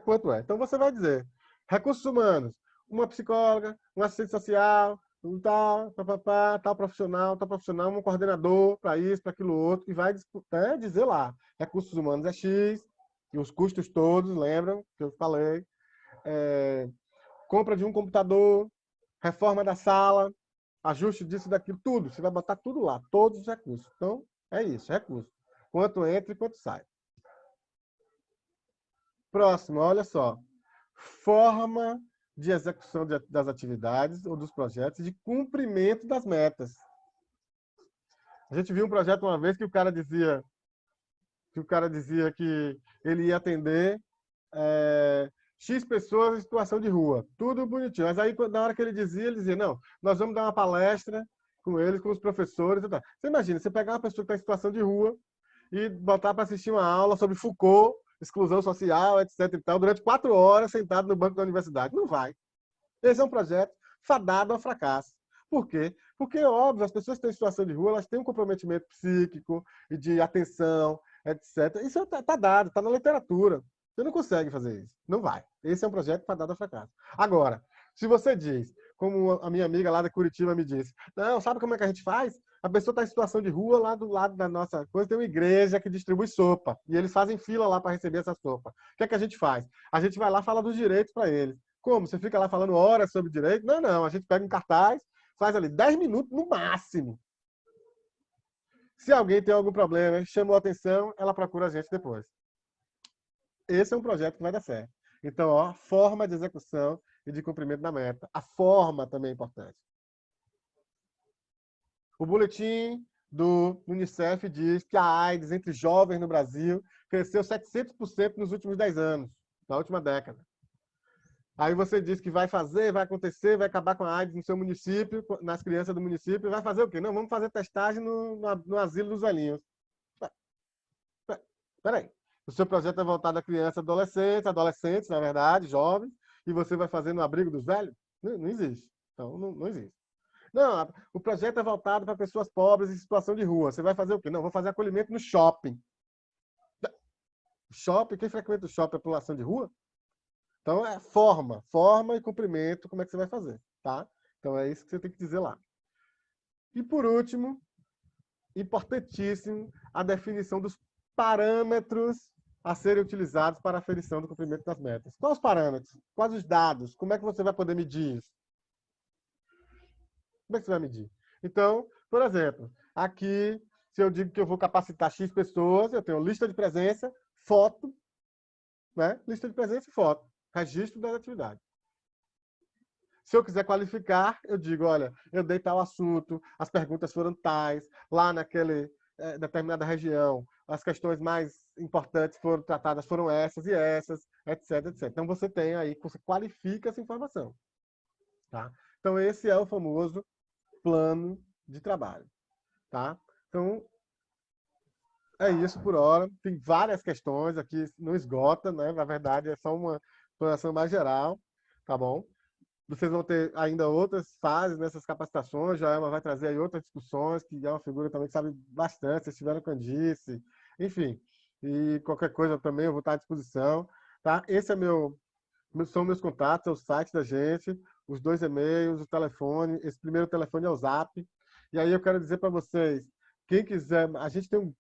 Speaker 1: Quanto é? Então, você vai dizer, recursos humanos, uma psicóloga, um assistente social, tal profissional, um coordenador para isso, para aquilo outro, e vai dizer lá, recursos humanos é X, e os custos todos, lembram que eu falei, compra de um computador, reforma da sala, ajuste disso, daquilo, tudo. Você vai botar tudo lá, todos os recursos. Então, é isso, recurso. Quanto entra e quanto sai. Próximo, olha só. Forma de execução das atividades ou dos projetos e de cumprimento das metas. A gente viu um projeto uma vez que o cara dizia que ele ia atender X pessoas em situação de rua. Tudo bonitinho. Mas aí, na hora que ele dizia, não, nós vamos dar uma palestra com eles, com os professores. E tal. Você imagina, você pegar uma pessoa que está em situação de rua e botar para assistir uma aula sobre Foucault, exclusão social, etc. e tal, durante 4 horas sentado no banco da universidade. Não vai. Esse é um projeto fadado ao fracasso. Por quê? Porque, óbvio, as pessoas que estão em situação de rua, elas têm um comprometimento psíquico e de atenção, etc. Isso está dado, está na literatura. Você não consegue fazer isso. Não vai. Esse é um projeto fadado ao fracasso. Agora, se você diz, como a minha amiga lá da Curitiba me disse, não, sabe como é que a gente faz? A pessoa está em situação de rua, lá do lado da nossa coisa tem uma igreja que distribui sopa. E eles fazem fila lá para receber essa sopa. O que é que a gente faz? A gente vai lá e fala dos direitos para eles. Como? Você fica lá falando horas sobre direito? Não, não. A gente pega um cartaz, faz ali 10 minutos no máximo. Se alguém tem algum problema, chamou a atenção, ela procura a gente depois. Esse é um projeto que vai dar certo. Então, ó, forma de execução e de cumprimento da meta. A forma também é importante. O boletim do Unicef diz que a AIDS entre jovens no Brasil cresceu 700% nos últimos 10 anos, na última década. Aí você diz que vai fazer, vai acontecer, vai acabar com a AIDS no seu município, nas crianças do município, vai fazer o quê? Não, vamos fazer testagem no asilo dos velhinhos. Peraí. O seu projeto é voltado a crianças, adolescentes, na verdade, jovens, e você vai fazer no abrigo dos velhos? Não existe. Então, não existe. Não, o projeto é voltado para pessoas pobres em situação de rua. Você vai fazer o quê? Não, vou fazer acolhimento no shopping. Shopping, quem frequenta o shopping é a população de rua? Então, é forma e cumprimento, como é que você vai fazer, tá? Então, é isso que você tem que dizer lá. E, por último, importantíssimo, a definição dos parâmetros a serem utilizados para a aferição do cumprimento das metas. Quais os parâmetros? Quais os dados? Como é que você vai poder medir isso? Como é que você vai medir? Então, por exemplo, aqui, se eu digo que eu vou capacitar X pessoas, eu tenho lista de presença, foto, né? Lista de presença e foto. Registro das atividades. Se eu quiser qualificar, eu digo, olha, eu dei tal assunto, as perguntas foram tais, lá naquele determinada região, as questões mais importantes foram tratadas, foram essas e essas, etc, etc. Então, você tem aí, você qualifica essa informação. Tá? Então, esse é o famoso plano de trabalho. Tá? Então, é isso por hora. Tem várias questões aqui, não esgota, né? Na verdade, é só uma exploração mais geral, tá bom? Vocês vão ter ainda outras fases nessas capacitações, Joelma vai trazer aí outras discussões, que é uma figura também que sabe bastante, vocês tiveram Candice, enfim. E qualquer coisa também eu vou estar à disposição, tá? Esse é são meus contatos, é o site da gente, os 2 e-mails, o telefone, esse primeiro telefone é o Zap. E aí eu quero dizer para vocês, quem quiser, a gente tem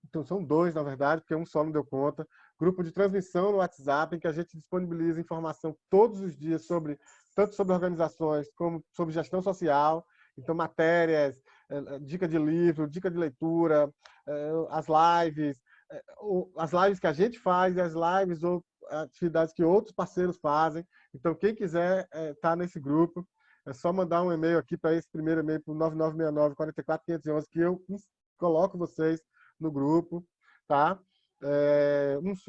Speaker 1: então são 2, na verdade, porque um só não deu conta, grupo de transmissão no WhatsApp, em que a gente disponibiliza informação todos os dias tanto sobre organizações como sobre gestão social, então matérias, dica de livro, dica de leitura, as lives que a gente faz, as lives ou atividades que outros parceiros fazem. Então, quem quiser estar nesse grupo, é só mandar um e-mail aqui para esse primeiro e-mail para o 9969-44511, que eu coloco vocês no grupo, tá?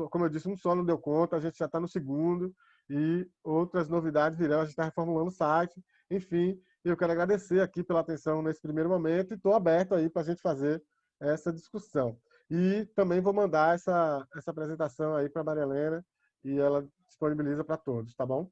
Speaker 1: Como eu disse, um só não deu conta, a gente já está no segundo e outras novidades virão, a gente está reformulando o site, enfim, eu quero agradecer aqui pela atenção nesse primeiro momento e estou aberto aí para a gente fazer essa discussão. E também vou mandar essa apresentação aí para a Maria Helena e ela disponibiliza para todos, tá bom?